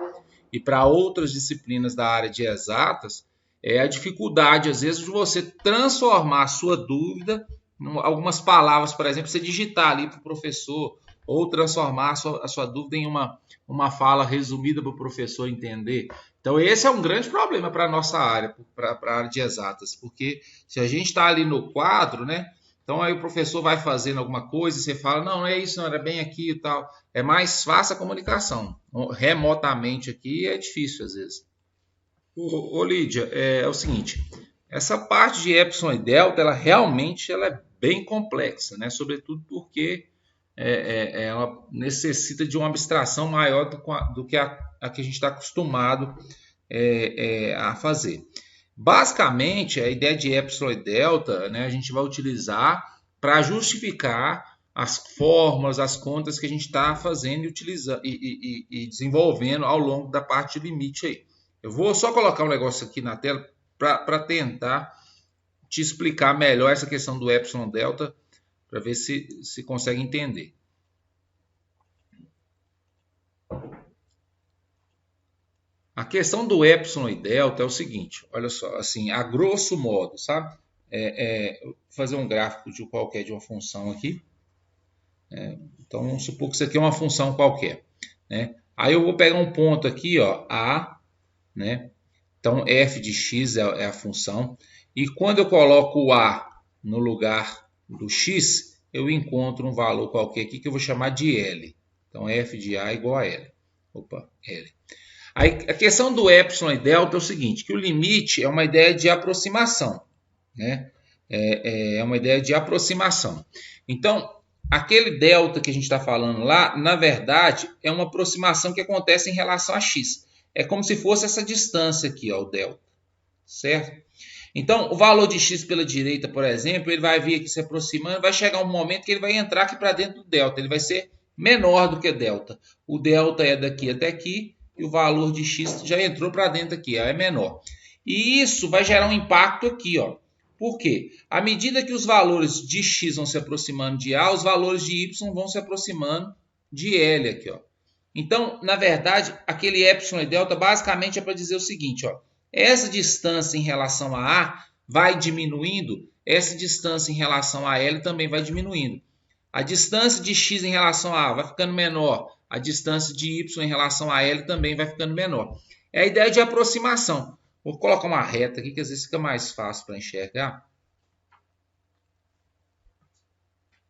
e para outras disciplinas da área de exatas é a dificuldade, às vezes, de você transformar a sua dúvida em algumas palavras, por exemplo, você digitar ali para o professor ou transformar a sua dúvida em uma fala resumida para o professor entender. Então, esse é um grande problema para a nossa área, para a área de exatas, porque se a gente está ali no quadro, né? Então, aí o professor vai fazendo alguma coisa e você fala, não é isso, não era bem aqui e tal. É mais fácil a comunicação. Remotamente aqui é difícil às vezes. Ô Lídia, é o seguinte, essa parte de epsilon e delta, ela realmente é bem complexa, né? Sobretudo porque ela necessita de uma abstração maior do que a que a gente está acostumado a fazer. Basicamente, a ideia de epsilon e delta, né, a gente vai utilizar para justificar as fórmulas, as contas que a gente está fazendo e desenvolvendo ao longo da parte de limite aí. Eu vou só colocar um negócio aqui na tela para tentar te explicar melhor essa questão do epsilon delta, para ver se consegue entender. A questão do epsilon e delta é o seguinte, olha só, assim, a grosso modo, sabe? Vou fazer um gráfico de qualquer de uma função aqui. Então, vamos supor que isso aqui é uma função qualquer, né? Aí eu vou pegar um ponto aqui, ó, A, né? Então, f de x é a função. E quando eu coloco o A no lugar do x, eu encontro um valor qualquer aqui que eu vou chamar de L. Então, f de A igual a L. Opa, L. Aí, a questão do epsilon e delta é o seguinte, que o limite é uma ideia de aproximação, né? É uma ideia de aproximação. Então, aquele delta que a gente está falando lá, na verdade, é uma aproximação que acontece em relação a x. É como se fosse essa distância aqui, ó, o delta, certo? Então, o valor de x pela direita, por exemplo, ele vai vir aqui se aproximando, vai chegar um momento que ele vai entrar aqui para dentro do delta, ele vai ser menor do que delta. O delta é daqui até aqui, e o valor de x já entrou para dentro aqui, é menor. E isso vai gerar um impacto aqui, ó. Por quê? À medida que os valores de x vão se aproximando de A, os valores de y vão se aproximando de L aqui, ó. Então, na verdade, aquele epsilon e delta basicamente é para dizer o seguinte, ó. Essa distância em relação a A vai diminuindo, essa distância em relação a L também vai diminuindo. A distância de x em relação a A vai ficando menor, a distância de y em relação a L também vai ficando menor. É a ideia de aproximação. Vou colocar uma reta aqui que às vezes fica mais fácil para enxergar.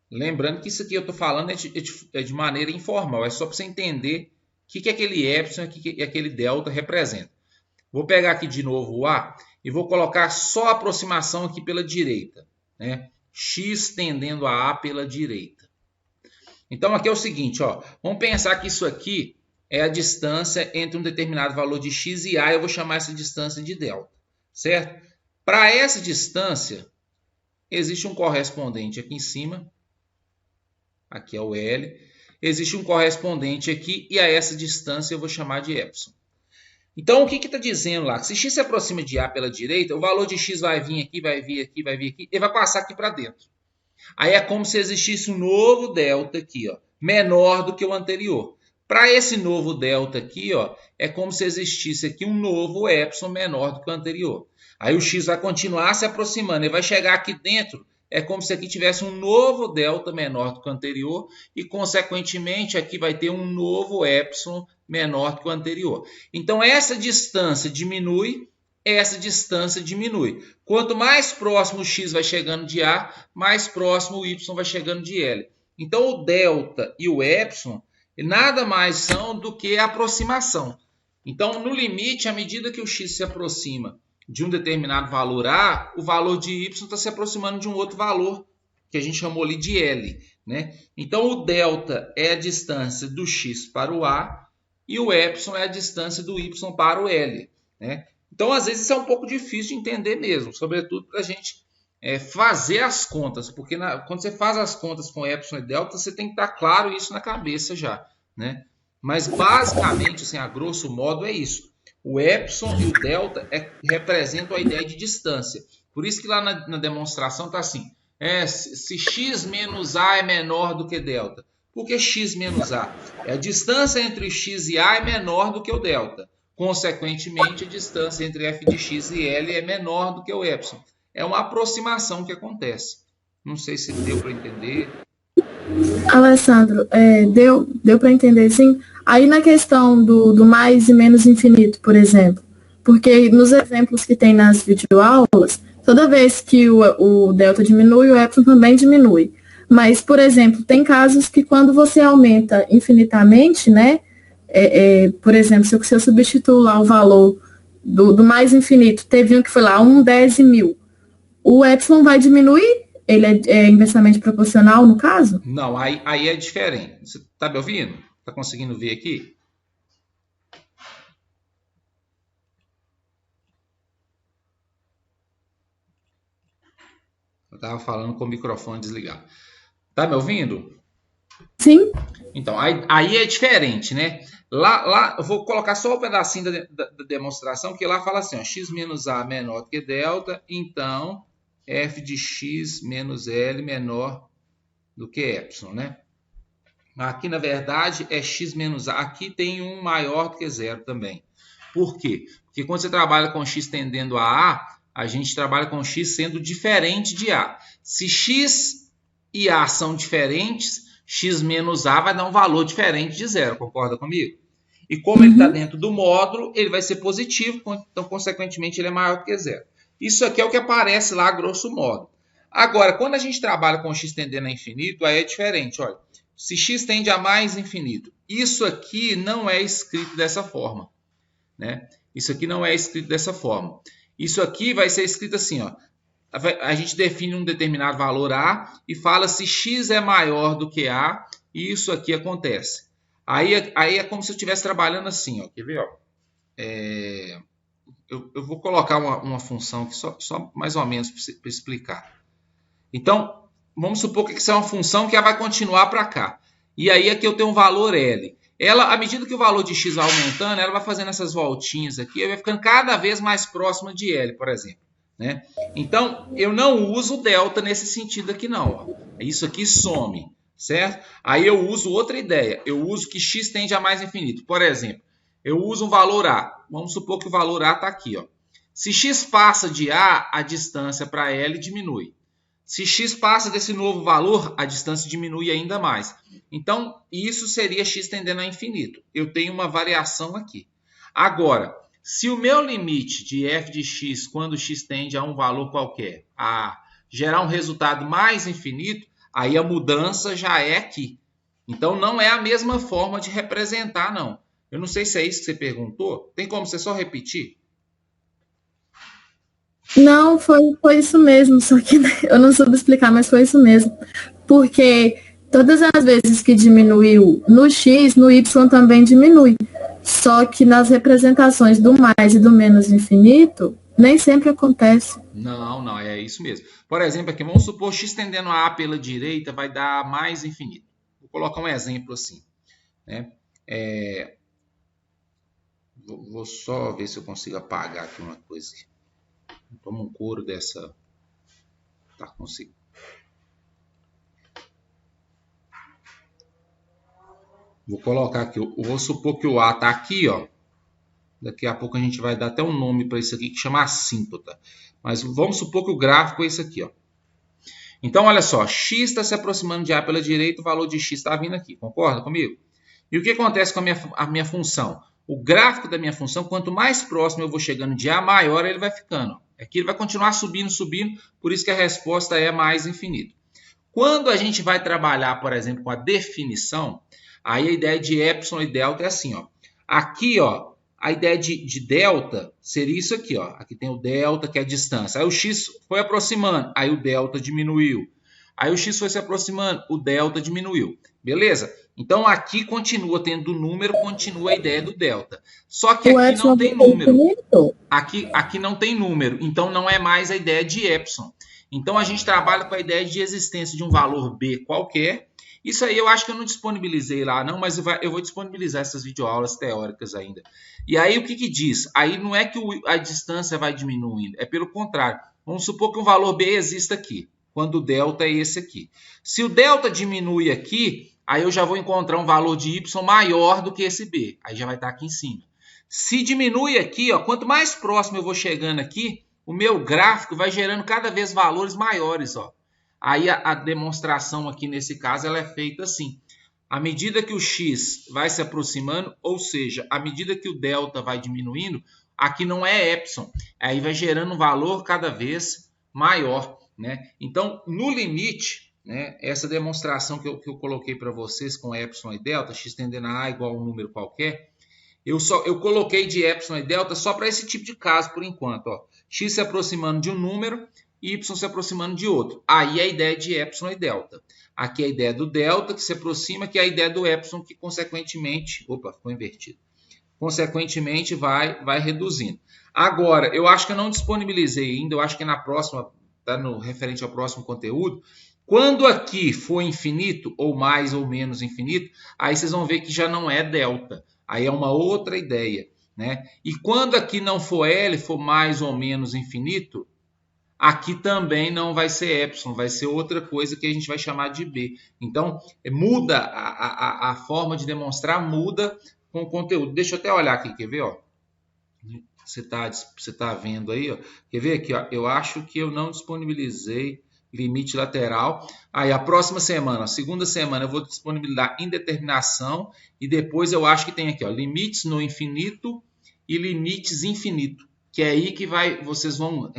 Lembrando que isso aqui eu estou falando é de maneira informal, é só para você entender o que aquele epsilon e aquele delta representa. Vou pegar aqui de novo o A e vou colocar só a aproximação aqui pela direita, né? X tendendo a A pela direita. Então, aqui é o seguinte, ó, vamos pensar que isso aqui é a distância entre um determinado valor de x e A, eu vou chamar essa distância de delta, certo? Para essa distância, existe um correspondente aqui em cima, aqui é o L, existe um correspondente aqui e a essa distância eu vou chamar de epsilon. Então, o que está dizendo lá? Que se x se aproxima de A pela direita, o valor de x vai vir aqui, vai vir aqui, vai vir aqui, e vai passar aqui para dentro. Aí é como se existisse um novo delta aqui, ó, menor do que o anterior. Para esse novo delta aqui, ó, é como se existisse aqui um novo epsilon menor do que o anterior. Aí o x vai continuar se aproximando, ele vai chegar aqui dentro, é como se aqui tivesse um novo delta menor do que o anterior e, consequentemente, aqui vai ter um novo epsilon menor do que o anterior. Então, essa distância diminui essa distância diminui. Quanto mais próximo o x vai chegando de A, mais próximo o y vai chegando de L. Então, o delta e o epsilon nada mais são do que a aproximação. Então, no limite, à medida que o x se aproxima de um determinado valor A, o valor de y está se aproximando de um outro valor, que a gente chamou ali de L, né? Então, o delta é a distância do x para o A e o epsilon é a distância do y para o L, né? Então, às vezes, isso é um pouco difícil de entender mesmo, sobretudo para a gente fazer as contas, porque quando você faz as contas com epsilon e delta, você tem que estar claro isso na cabeça já, né? Mas, basicamente, assim, a grosso modo, é isso. O epsilon e o delta representam a ideia de distância. Por isso que lá na demonstração está assim, se x menos A é menor do que delta. Por que x menos A? A distância entre x e A é menor do que o delta. Consequentemente, a distância entre f de x e L é menor do que o epsilon. É uma aproximação que acontece. Não sei se deu para entender. Alessandro, deu para entender, sim. Aí na questão do mais e menos infinito, por exemplo, porque nos exemplos que tem nas videoaulas, toda vez que o delta diminui, o epsilon também diminui. Mas, por exemplo, tem casos que quando você aumenta infinitamente, né? Por exemplo, se eu substituo lá o valor do mais infinito, teve um que foi lá 1, 10 e 1000. O epsilon vai diminuir? Ele é inversamente proporcional no caso? Não, aí é diferente. Você está me ouvindo? Está conseguindo ver aqui? Eu estava falando com o microfone desligado. Está me ouvindo? Sim. Então, aí é diferente, né? Lá eu vou colocar só o pedacinho da demonstração, que lá fala assim, ó, x menos A menor do que delta, então f de x menos L menor do que epsilon, né? Aqui, na verdade, é x menos A. Aqui tem um maior do que zero também. Por quê? Porque quando você trabalha com x tendendo a A gente trabalha com x sendo diferente de A. Se x e A são diferentes, x menos A vai dar um valor diferente de zero, concorda comigo? E como ele está dentro do módulo, ele vai ser positivo, então, consequentemente, ele é maior do que zero. Isso aqui é o que aparece lá, grosso modo. Agora, quando a gente trabalha com x tendendo a infinito, aí é diferente. Olha, se x tende a mais infinito, isso aqui não é escrito dessa forma, né? Isso aqui não é escrito dessa forma. Isso aqui vai ser escrito assim, ó. A gente define um determinado valor A e fala se x é maior do que A, e isso aqui acontece. Aí é como se eu estivesse trabalhando assim, ó. Quer ver? Ó? Eu vou colocar uma função aqui só mais ou menos para explicar. Então, vamos supor que isso é uma função que ela vai continuar para cá. E aí aqui eu tenho um valor L. Ela, à medida que o valor de x vai aumentando, ela vai fazendo essas voltinhas aqui, e vai ficando cada vez mais próxima de L, por exemplo, né? Então, eu não uso delta nesse sentido aqui não. Ó. Isso aqui some, certo? Aí eu uso outra ideia. Eu uso que x tende a mais infinito. Por exemplo, eu uso um valor A. Vamos supor que o valor A está aqui. Ó. Se x passa de A, a distância para L diminui. Se x passa desse novo valor, a distância diminui ainda mais. Então, isso seria x tendendo a infinito. Eu tenho uma variação aqui. Agora, se o meu limite de f de x, quando x tende a um valor qualquer, a gerar um resultado mais infinito, aí a mudança já é aqui. Então, não é a mesma forma de representar, não. Eu não sei se é isso que você perguntou. Tem como você só repetir? Não, foi isso mesmo, só que eu não soube explicar, mas foi isso mesmo. Porque todas as vezes que diminuiu no x, no y também diminui. Só que nas representações do mais e do menos infinito, nem sempre acontece. Não, é isso mesmo. Por exemplo, aqui, vamos supor x tendendo a pela direita vai dar mais infinito. Vou colocar um exemplo assim, né? Vou só ver se eu consigo apagar aqui uma coisa. Toma um couro dessa. Tá, consigo. Vou colocar aqui. Eu vou supor que o A tá aqui, ó. Daqui a pouco a gente vai dar até um nome para isso aqui que chama assíntota. Mas vamos supor que o gráfico é esse aqui, ó. Então, olha só. X está se aproximando de A pela direita, o valor de X está vindo aqui. Concorda comigo? E o que acontece com a minha função? O gráfico da minha função, quanto mais próximo eu vou chegando de A, maior ele vai ficando. Aqui ele vai continuar subindo, subindo, por isso que a resposta é mais infinito. Quando a gente vai trabalhar, por exemplo, com a definição, aí a ideia de epsilon e delta é assim, ó. Aqui, ó, a ideia de delta seria isso aqui, ó. Aqui tem o delta, que é a distância. Aí o x foi aproximando, aí o delta diminuiu. Aí o x foi se aproximando, o delta diminuiu. Beleza? Então aqui continua tendo o número, continua a ideia do delta. Só que aqui não tem número. Aqui não tem número, então não é mais a ideia de epsilon. Então a gente trabalha com a ideia de existência de um valor b qualquer. Isso aí eu acho que eu não disponibilizei lá, não, mas eu vou disponibilizar essas videoaulas teóricas ainda. E aí o que diz? Aí não é que a distância vai diminuindo, é pelo contrário. Vamos supor que um valor b exista aqui, quando o delta é esse aqui. Se o delta diminui aqui, aí eu já vou encontrar um valor de y maior do que esse b. Aí já vai estar aqui em cima. Se diminui aqui, ó, quanto mais próximo eu vou chegando aqui, o meu gráfico vai gerando cada vez valores maiores, ó. Aí a demonstração aqui nesse caso ela é feita assim. À medida que o x vai se aproximando, ou seja, à medida que o delta vai diminuindo, aqui não é epsilon, aí vai gerando um valor cada vez maior, né? Então, no limite, né, essa demonstração que eu coloquei para vocês com epsilon e delta, x tendendo a igual a um número qualquer, eu coloquei de epsilon e delta só para esse tipo de caso por enquanto, ó. X se aproximando de um número e y se aproximando de outro. Aí a ideia de epsilon e delta. Aqui a ideia do delta que se aproxima, que é a ideia do epsilon que consequentemente, opa, ficou invertido. Consequentemente vai reduzindo. Agora, eu acho que eu não disponibilizei ainda, eu acho que na próxima, tá no referente ao próximo conteúdo, quando aqui for infinito, ou mais ou menos infinito, aí vocês vão ver que já não é delta. Aí é uma outra ideia, né? E quando aqui não for L, for mais ou menos infinito, aqui também não vai ser epsilon, vai ser outra coisa que a gente vai chamar de B. Então, muda a forma de demonstrar, muda com o conteúdo. Deixa eu até olhar aqui, quer ver? Ó? Você tá vendo aí? Ó? Quer ver aqui? Ó? Eu acho que eu não disponibilizei limite lateral. Aí a próxima semana, a segunda semana, eu vou disponibilizar indeterminação e depois eu acho que tem aqui, ó, limites no infinito e limites infinito, que é aí que vocês vão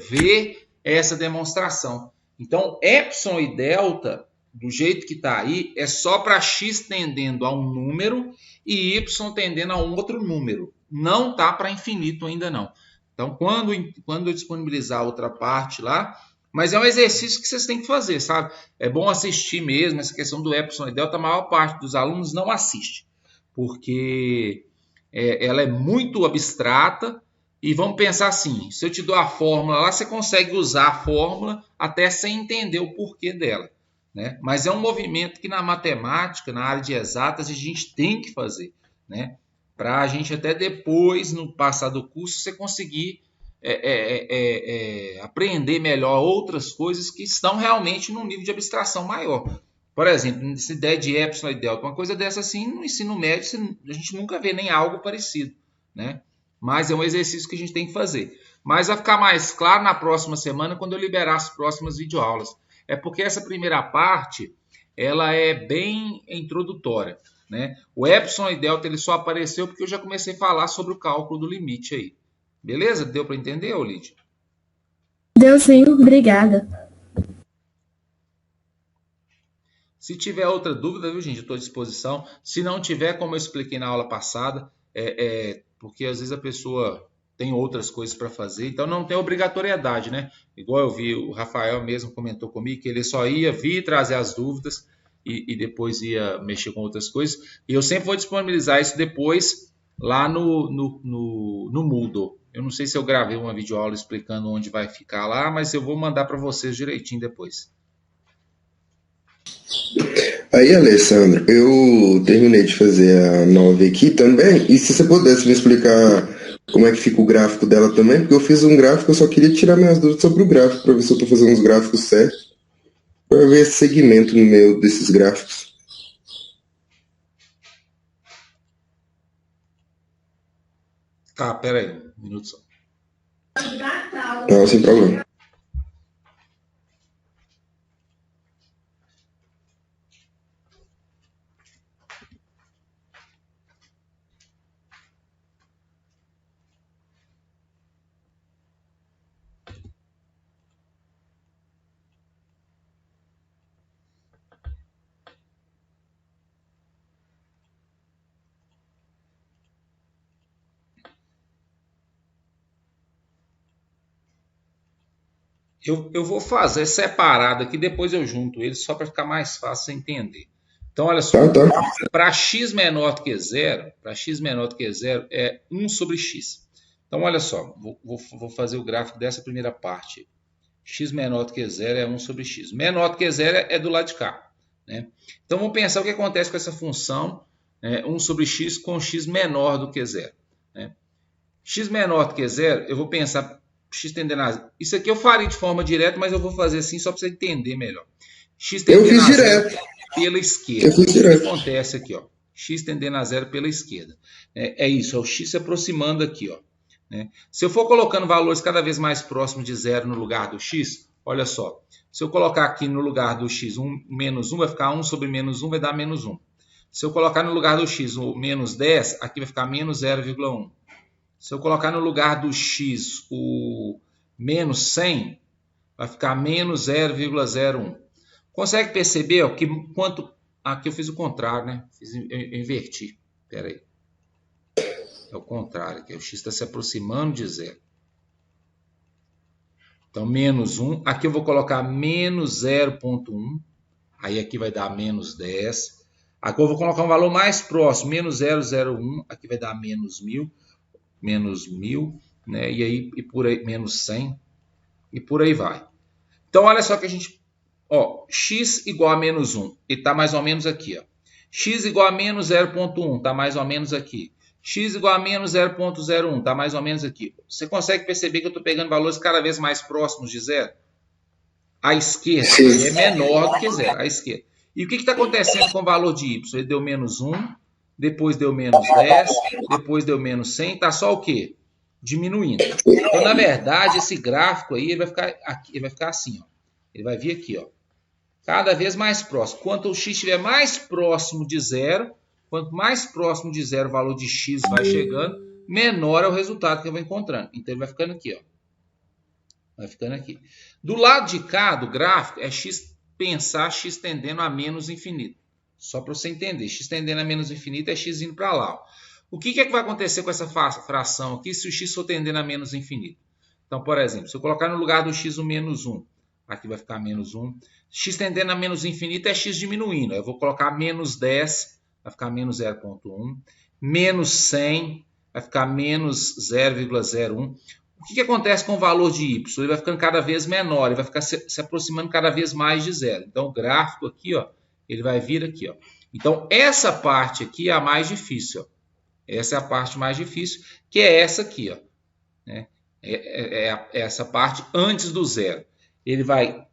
ver essa demonstração. Então, epsilon e delta, do jeito que está aí, é só para x tendendo a um número e y tendendo a um outro número. Não tá para infinito ainda não. Então, quando eu disponibilizar a outra parte lá, mas é um exercício que vocês têm que fazer, sabe? É bom assistir mesmo. Essa questão do epsilon e delta, a maior parte dos alunos não assiste, porque ela é muito abstrata. E vamos pensar assim, se eu te dou a fórmula lá, você consegue usar a fórmula até sem entender o porquê dela, né? Mas é um movimento que na matemática, na área de exatas, a gente tem que fazer, né? Para a gente até depois, no passar do curso, você conseguir aprender melhor outras coisas que estão realmente num nível de abstração maior. Por exemplo, essa ideia de epsilon e delta, uma coisa dessa assim, no ensino médio, a gente nunca vê nem algo parecido, né? Mas é um exercício que a gente tem que fazer. Mas vai ficar mais claro na próxima semana, quando eu liberar as próximas videoaulas. É porque essa primeira parte, ela é bem introdutória, né? O epsilon e delta ele só apareceu porque eu já comecei a falar sobre o cálculo do limite aí. Beleza? Deu para entender, Lídia? Deu sim, obrigada. Se tiver outra dúvida, viu, gente, eu estou à disposição. Se não tiver, como eu expliquei na aula passada, porque às vezes a pessoa tem outras coisas para fazer, então não tem obrigatoriedade, né? Igual eu vi, o Rafael mesmo comentou comigo que ele só ia vir trazer as dúvidas e depois ia mexer com outras coisas. E eu sempre vou disponibilizar isso depois lá no Moodle. Eu não sei se eu gravei uma videoaula explicando onde vai ficar lá, mas eu vou mandar para vocês direitinho depois. Aí, Alessandro, eu terminei de fazer a 9 aqui também, e se você pudesse me explicar como é que fica o gráfico dela também, porque eu fiz um gráfico, eu só queria tirar minhas dúvidas sobre o gráfico, para ver se eu estou fazendo os gráficos certos, para ver esse segmento no meio desses gráficos. Tá, pera aí, um minuto só. Não, sem problema. Eu vou fazer separado aqui, depois eu junto eles, só para ficar mais fácil você entender. Então, olha só, para x menor do que zero, é 1 sobre x. Então, olha só, vou fazer o gráfico dessa primeira parte. X menor do que zero é 1 sobre x. Menor do que zero é do lado de cá, né? Então, vamos pensar o que acontece com essa função, 1 sobre x com x menor do que zero, né? X menor do que zero, eu vou pensar x tendendo a zero. Isso aqui eu faria de forma direta, mas eu vou fazer assim só para você entender melhor. X tendendo a zero pela esquerda. O que acontece aqui, ó? X tendendo a zero pela esquerda. É isso, é o x se aproximando aqui, ó, né? Se eu for colocando valores cada vez mais próximos de zero no lugar do x, olha só. Se eu colocar aqui no lugar do x menos 1, vai ficar 1 sobre menos 1, vai dar menos 1. Se eu colocar no lugar do x o menos 10, aqui vai ficar menos 0,1. Se eu colocar no lugar do x o menos 100, vai ficar menos 0,01. Consegue perceber, ó, que quanto... Aqui eu fiz o contrário, né? Eu inverti. Espera aí. É o contrário, aqui o x está se aproximando de zero. Então, menos 1. Aqui eu vou colocar menos 0,1. Aí aqui vai dar menos 10. Aqui eu vou colocar um valor mais próximo, menos 0,01. Aqui vai dar menos 1000. Menos 1000, né? E aí, e por aí, menos 100. E por aí vai. Então, olha só que a gente... Ó, x igual a menos 1. Ele está mais ou menos aqui, ó. X igual a menos 0,1. Está mais ou menos aqui. X igual a menos 0,01. Está mais ou menos aqui. Você consegue perceber que eu estou pegando valores cada vez mais próximos de zero? A esquerda é menor do que zero. A esquerda. E o que está acontecendo com o valor de y? Ele deu menos 1. Depois deu menos 10. Depois deu menos 100. Está só o quê? Diminuindo. Então, na verdade, esse gráfico aí ele vai ficar aqui, ele vai ficar assim, ó. Ele vai vir aqui, ó. Cada vez mais próximo. Quanto o x estiver mais próximo de zero, quanto mais próximo de zero o valor de x vai chegando, menor é o resultado que eu vou encontrando. Então, ele vai ficando aqui, ó. Vai ficando aqui. Do lado de cá do gráfico, é x pensar x tendendo a menos infinito. Só para você entender. X tendendo a menos infinito é x indo para lá, ó. O que é que vai acontecer com essa fração aqui se o x for tendendo a menos infinito? Então, por exemplo, se eu colocar no lugar do x o menos 1, aqui vai ficar menos 1. X tendendo a menos infinito é x diminuindo. Eu vou colocar menos 10, vai ficar menos 0,1. Menos 100, vai ficar menos 0,01. O que acontece com o valor de y? Ele vai ficando cada vez menor, ele vai ficar se aproximando cada vez mais de zero. Então, o gráfico aqui, ó, ele vai vir aqui, ó. Então, essa parte aqui é a mais difícil, ó. Essa é a parte mais difícil, que é essa aqui, ó, né? Essa parte antes do zero. Ele vai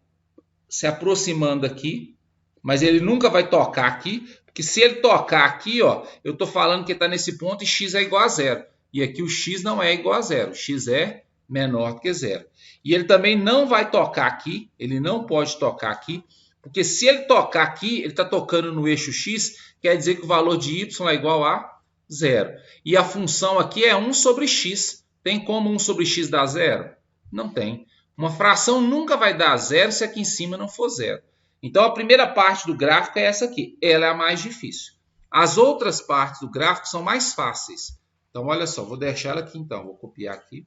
se aproximando aqui, mas ele nunca vai tocar aqui, porque se ele tocar aqui, ó, eu estou falando que está nesse ponto e x é igual a zero. E aqui o x não é igual a zero, x é menor do que zero. E ele também não vai tocar aqui, ele não pode tocar aqui, porque se ele tocar aqui, ele está tocando no eixo x, quer dizer que o valor de y é igual a zero. E a função aqui é 1 sobre x. Tem como 1 sobre x dar zero? Não tem. Uma fração nunca vai dar zero se aqui em cima não for zero. Então, a primeira parte do gráfico é essa aqui. Ela é a mais difícil. As outras partes do gráfico são mais fáceis. Então, olha só. Vou deixar ela aqui, então. Vou copiar aqui.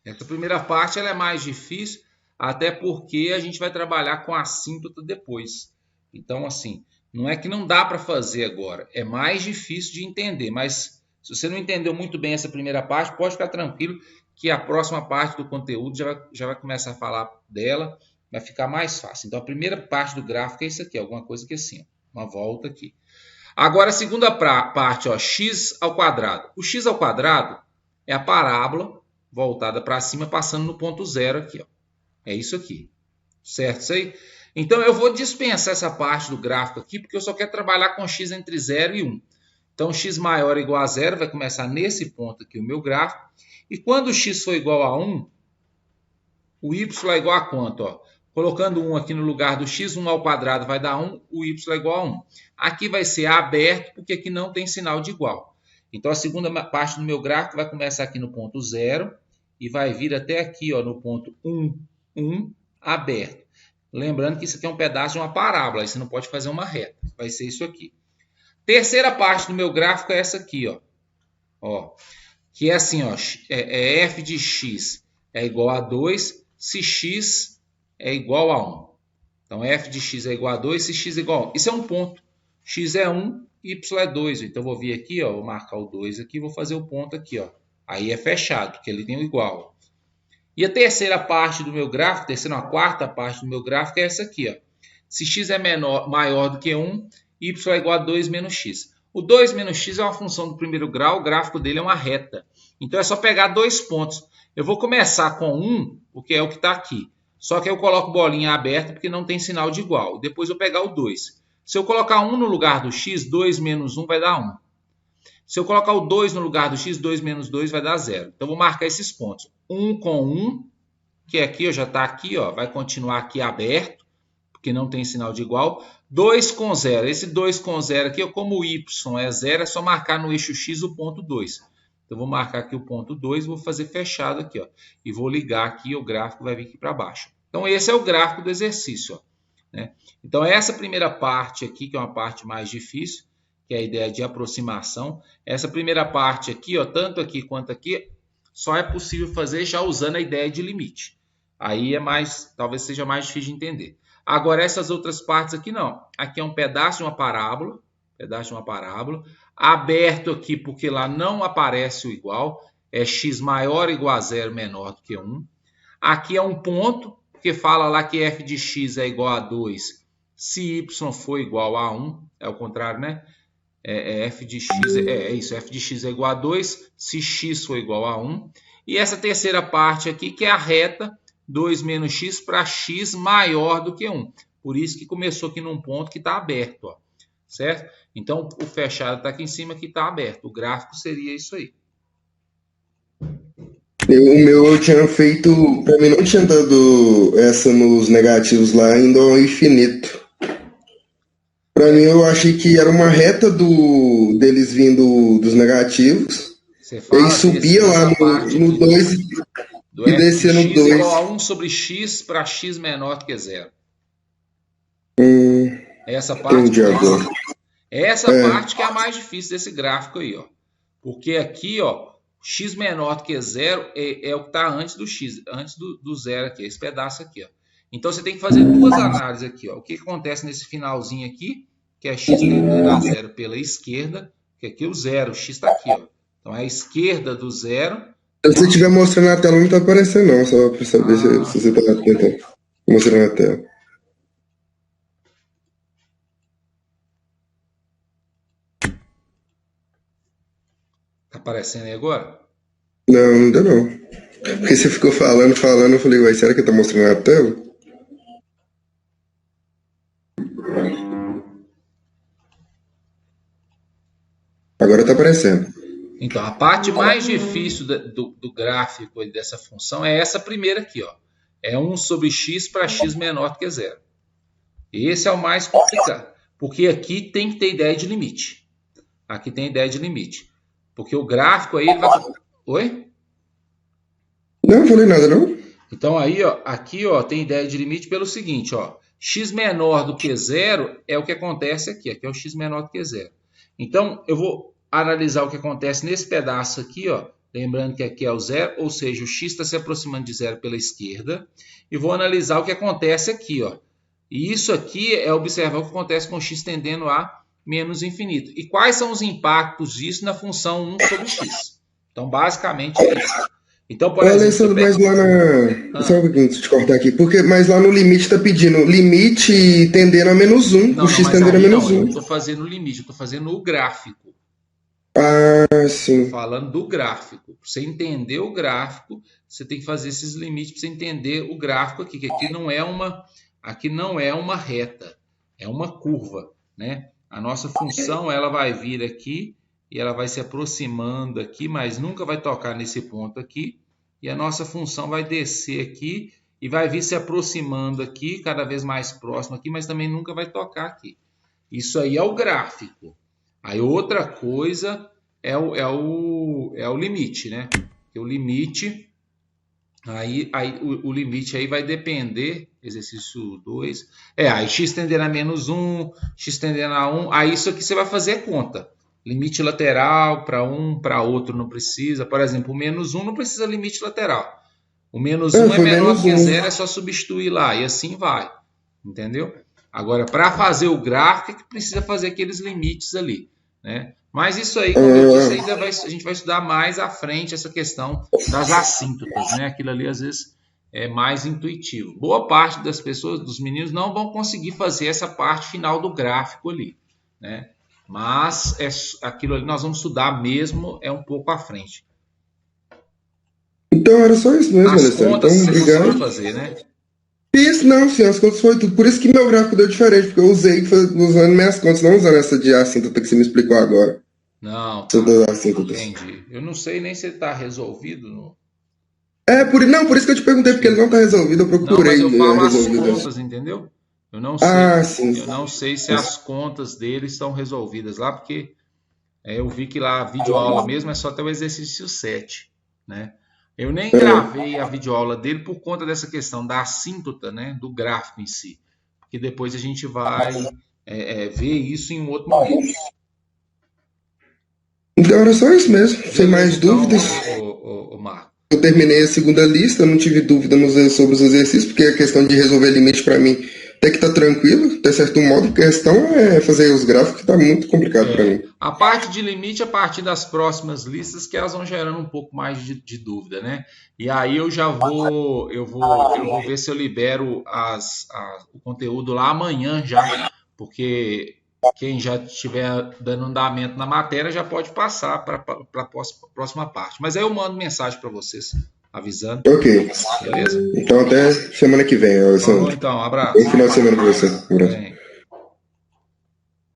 Essa primeira parte ela é mais difícil, até porque a gente vai trabalhar com assíntota depois. Então, assim, não é que não dá para fazer agora. É mais difícil de entender, mas se você não entendeu muito bem essa primeira parte, pode ficar tranquilo que a próxima parte do conteúdo já vai começar a falar dela, vai ficar mais fácil. Então, a primeira parte do gráfico é isso aqui, alguma coisa que é assim, ó, uma volta aqui. Agora, a segunda parte, ó, x ao quadrado. O x ao quadrado é a parábola voltada para cima, passando no ponto zero aqui, ó. É isso aqui, certo? Isso aí? Então, eu vou dispensar essa parte do gráfico aqui, porque eu só quero trabalhar com x entre 0 e 1. Então, x maior ou igual a 0 vai começar nesse ponto aqui o meu gráfico. E quando o x for igual a 1, o y é igual a quanto? Ó? Colocando 1 aqui no lugar do x, 1 ao quadrado vai dar 1, o y é igual a 1. Aqui vai ser aberto, porque aqui não tem sinal de igual. Então, a segunda parte do meu gráfico vai começar aqui no ponto 0 e vai vir até aqui, ó, no ponto 1, 1, aberto. Lembrando que isso aqui é um pedaço de uma parábola, aí você não pode fazer uma reta. Vai ser isso aqui. Terceira parte do meu gráfico é essa aqui, ó. Que é assim, ó, é f de x é igual a 2 se x é igual a 1. Então, f de x é igual a 2 se x é igual a 1. Isso é um ponto. X é 1, y é 2. Então, eu vou vir aqui, ó, vou marcar o 2 aqui, vou fazer o ponto aqui. Ó. Aí é fechado, porque ele tem o igual. E a terceira parte do meu gráfico, a quarta parte do meu gráfico é essa aqui. Ó. Se x é maior do que 1, y é igual a 2 menos x. O 2 menos x é uma função do primeiro grau, o gráfico dele é uma reta. Então, é só pegar 2 pontos. Eu vou começar com 1, porque é o que está aqui. Só que eu coloco bolinha aberta porque não tem sinal de igual. Depois eu pegar o 2. Se eu colocar 1 no lugar do x, 2 menos 1 vai dar 1. Se eu colocar o 2 no lugar do x, 2 menos 2 vai dar 0. Então, eu vou marcar esses pontos. 1 com 1, que aqui ó, já está aqui, ó, vai continuar aqui aberto, porque não tem sinal de igual. 2 com 0. Esse 2 com 0 aqui, ó, como o y é 0, é só marcar no eixo x o ponto 2. Então, eu vou marcar aqui o ponto 2, vou fazer fechado aqui, ó, e vou ligar aqui, o gráfico vai vir aqui para baixo. Então, esse é o gráfico do exercício. Ó, né? Então, essa primeira parte aqui, que é uma parte mais difícil, que é a ideia de aproximação. Essa primeira parte aqui, ó, tanto aqui quanto aqui, só é possível fazer já usando a ideia de limite. Aí talvez seja mais difícil de entender. Agora, essas outras partes aqui não. Aqui é um pedaço de uma parábola, aberto aqui porque lá não aparece o igual, é x maior ou igual a 0, menor do que 1. Aqui é um ponto, porque fala lá que f de x é igual a 2 se y for igual a 1, é o contrário, né? F de x isso, f de x é igual a 2 se x for igual a 1. E essa terceira parte aqui, que é a reta 2 menos x para x maior do que 1. Por isso que começou aqui num ponto que está aberto, ó, certo? Então, o fechado está aqui em cima, que está aberto. O gráfico seria isso aí. O meu eu tinha feito, para mim não tinha dado essa nos negativos lá, indo ao infinito. Para mim eu achei que era uma reta deles vindo dos negativos. E subia lá no 2 e descia no 2. Igual a 1 sobre x para x menor do que 0. Essa parte, parte que é a mais difícil desse gráfico aí, ó. Porque aqui, ó, x menor do que 0 é o que está antes do x, antes do 0 aqui, esse pedaço aqui, ó. Então você tem que fazer duas análises aqui, ó. O que acontece nesse finalzinho aqui, que é x tendendo a 0 pela esquerda, que aqui o 0, o x está aqui, ó. Então é a esquerda do 0. Se você estiver mostrando na tela, não está aparecendo não, só para saber se você está tentando mostrar na tela. Tá aparecendo aí agora? Não, ainda não. Porque você ficou falando, eu falei, uai, será que tá mostrando na tela? Agora tá aparecendo. Então, a parte mais difícil do gráfico dessa função é essa primeira aqui, ó. É 1 sobre x para x menor do que 0. Esse é o mais complicado, porque aqui tem que ter ideia de limite. Aqui tem ideia de limite. Porque o gráfico aí ele vai... Oi? Não falei nada, não. Então aí, ó, aqui, ó, tem ideia de limite pelo seguinte, ó. X menor do que 0 é o que acontece aqui. Aqui é o x menor do que 0. Então, eu vou analisar o que acontece nesse pedaço aqui, ó. Lembrando que aqui é o 0, ou seja, o x está se aproximando de 0 pela esquerda. E vou analisar o que acontece aqui, ó. E isso aqui é observar o que acontece com x tendendo a menos infinito. E quais são os impactos disso na função 1 sobre x? Então, basicamente é isso. Então, por exemplo... mas lá na... Só um pouquinho, deixa eu te cortar aqui. Mas lá no limite está pedindo limite tendendo a menos 1. Não, o x tendendo a menos 1. Eu não estou fazendo o limite, eu estou fazendo o gráfico. Ah, sim. Estou falando do gráfico. Para você entender o gráfico, você tem que fazer esses limites para você entender o gráfico aqui. Que aqui não é uma reta, é uma curva, né? A nossa função ela vai vir aqui e ela vai se aproximando aqui, mas nunca vai tocar nesse ponto aqui. E a nossa função vai descer aqui e vai vir se aproximando aqui, cada vez mais próximo aqui, mas também nunca vai tocar aqui. Isso aí é o gráfico. Aí outra coisa é o limite, né? Porque o limite, o limite aí vai depender, exercício 2, aí x tendendo a menos 1, x tendendo a 1, aí isso aqui você vai fazer conta. Limite lateral para um, para outro não precisa. Por exemplo, o menos 1 não precisa limite lateral. O menos 1 é foi menor menos que 1. 0, é só substituir lá, e assim vai. Entendeu? Agora, para fazer o gráfico, é que precisa fazer aqueles limites ali, né? Mas isso aí, como eu disse, a gente vai estudar mais à frente essa questão das assíntotas, né? Aquilo ali, às vezes, é mais intuitivo. Boa parte das pessoas, dos meninos, não vão conseguir fazer essa parte final do gráfico ali, né? Mas aquilo ali nós vamos estudar mesmo um pouco à frente. Então era só isso mesmo, As Alessandro. contas Então, você conseguiu obrigado. fazer, né? Isso não, sim, as contas foi tudo. Por isso que meu gráfico deu diferente, porque eu usei usando minhas contas, não usando essa de assíntota que você me explicou agora. Não, Essa das assíntotas. entendi. Eu não sei nem se ele está resolvido. Por isso que eu te perguntei, porque ele não está resolvido, eu Não, mas procurei eu falo as resolvido. contas, entendeu? Eu não Sim. Eu não sei se as contas dele estão resolvidas lá, porque eu vi que lá a videoaula mesmo é só até o exercício 7, né? Eu nem gravei a videoaula dele por conta dessa questão da assíntota, né? Do gráfico em si. Porque depois a gente vai ver isso em um outro momento. Então era só isso mesmo, sem mais Então, dúvidas. Marco. Eu terminei a segunda lista, eu não tive dúvida sobre os exercícios, porque a questão de resolver limite para mim até que tá tranquilo, até certo modo, porque a questão é fazer os gráficos que tá muito complicado para mim. A parte de limite, a partir das próximas listas, que elas vão gerando um pouco mais de dúvida, né? E aí eu vou ver se eu libero o conteúdo lá amanhã já, porque quem já estiver dando andamento na matéria já pode passar para a próxima parte. Mas aí eu mando mensagem para vocês, avisando. Ok. Beleza? Então até semana que vem, Alessandro. Então, um abraço. Bom final de semana para você. Um abraço.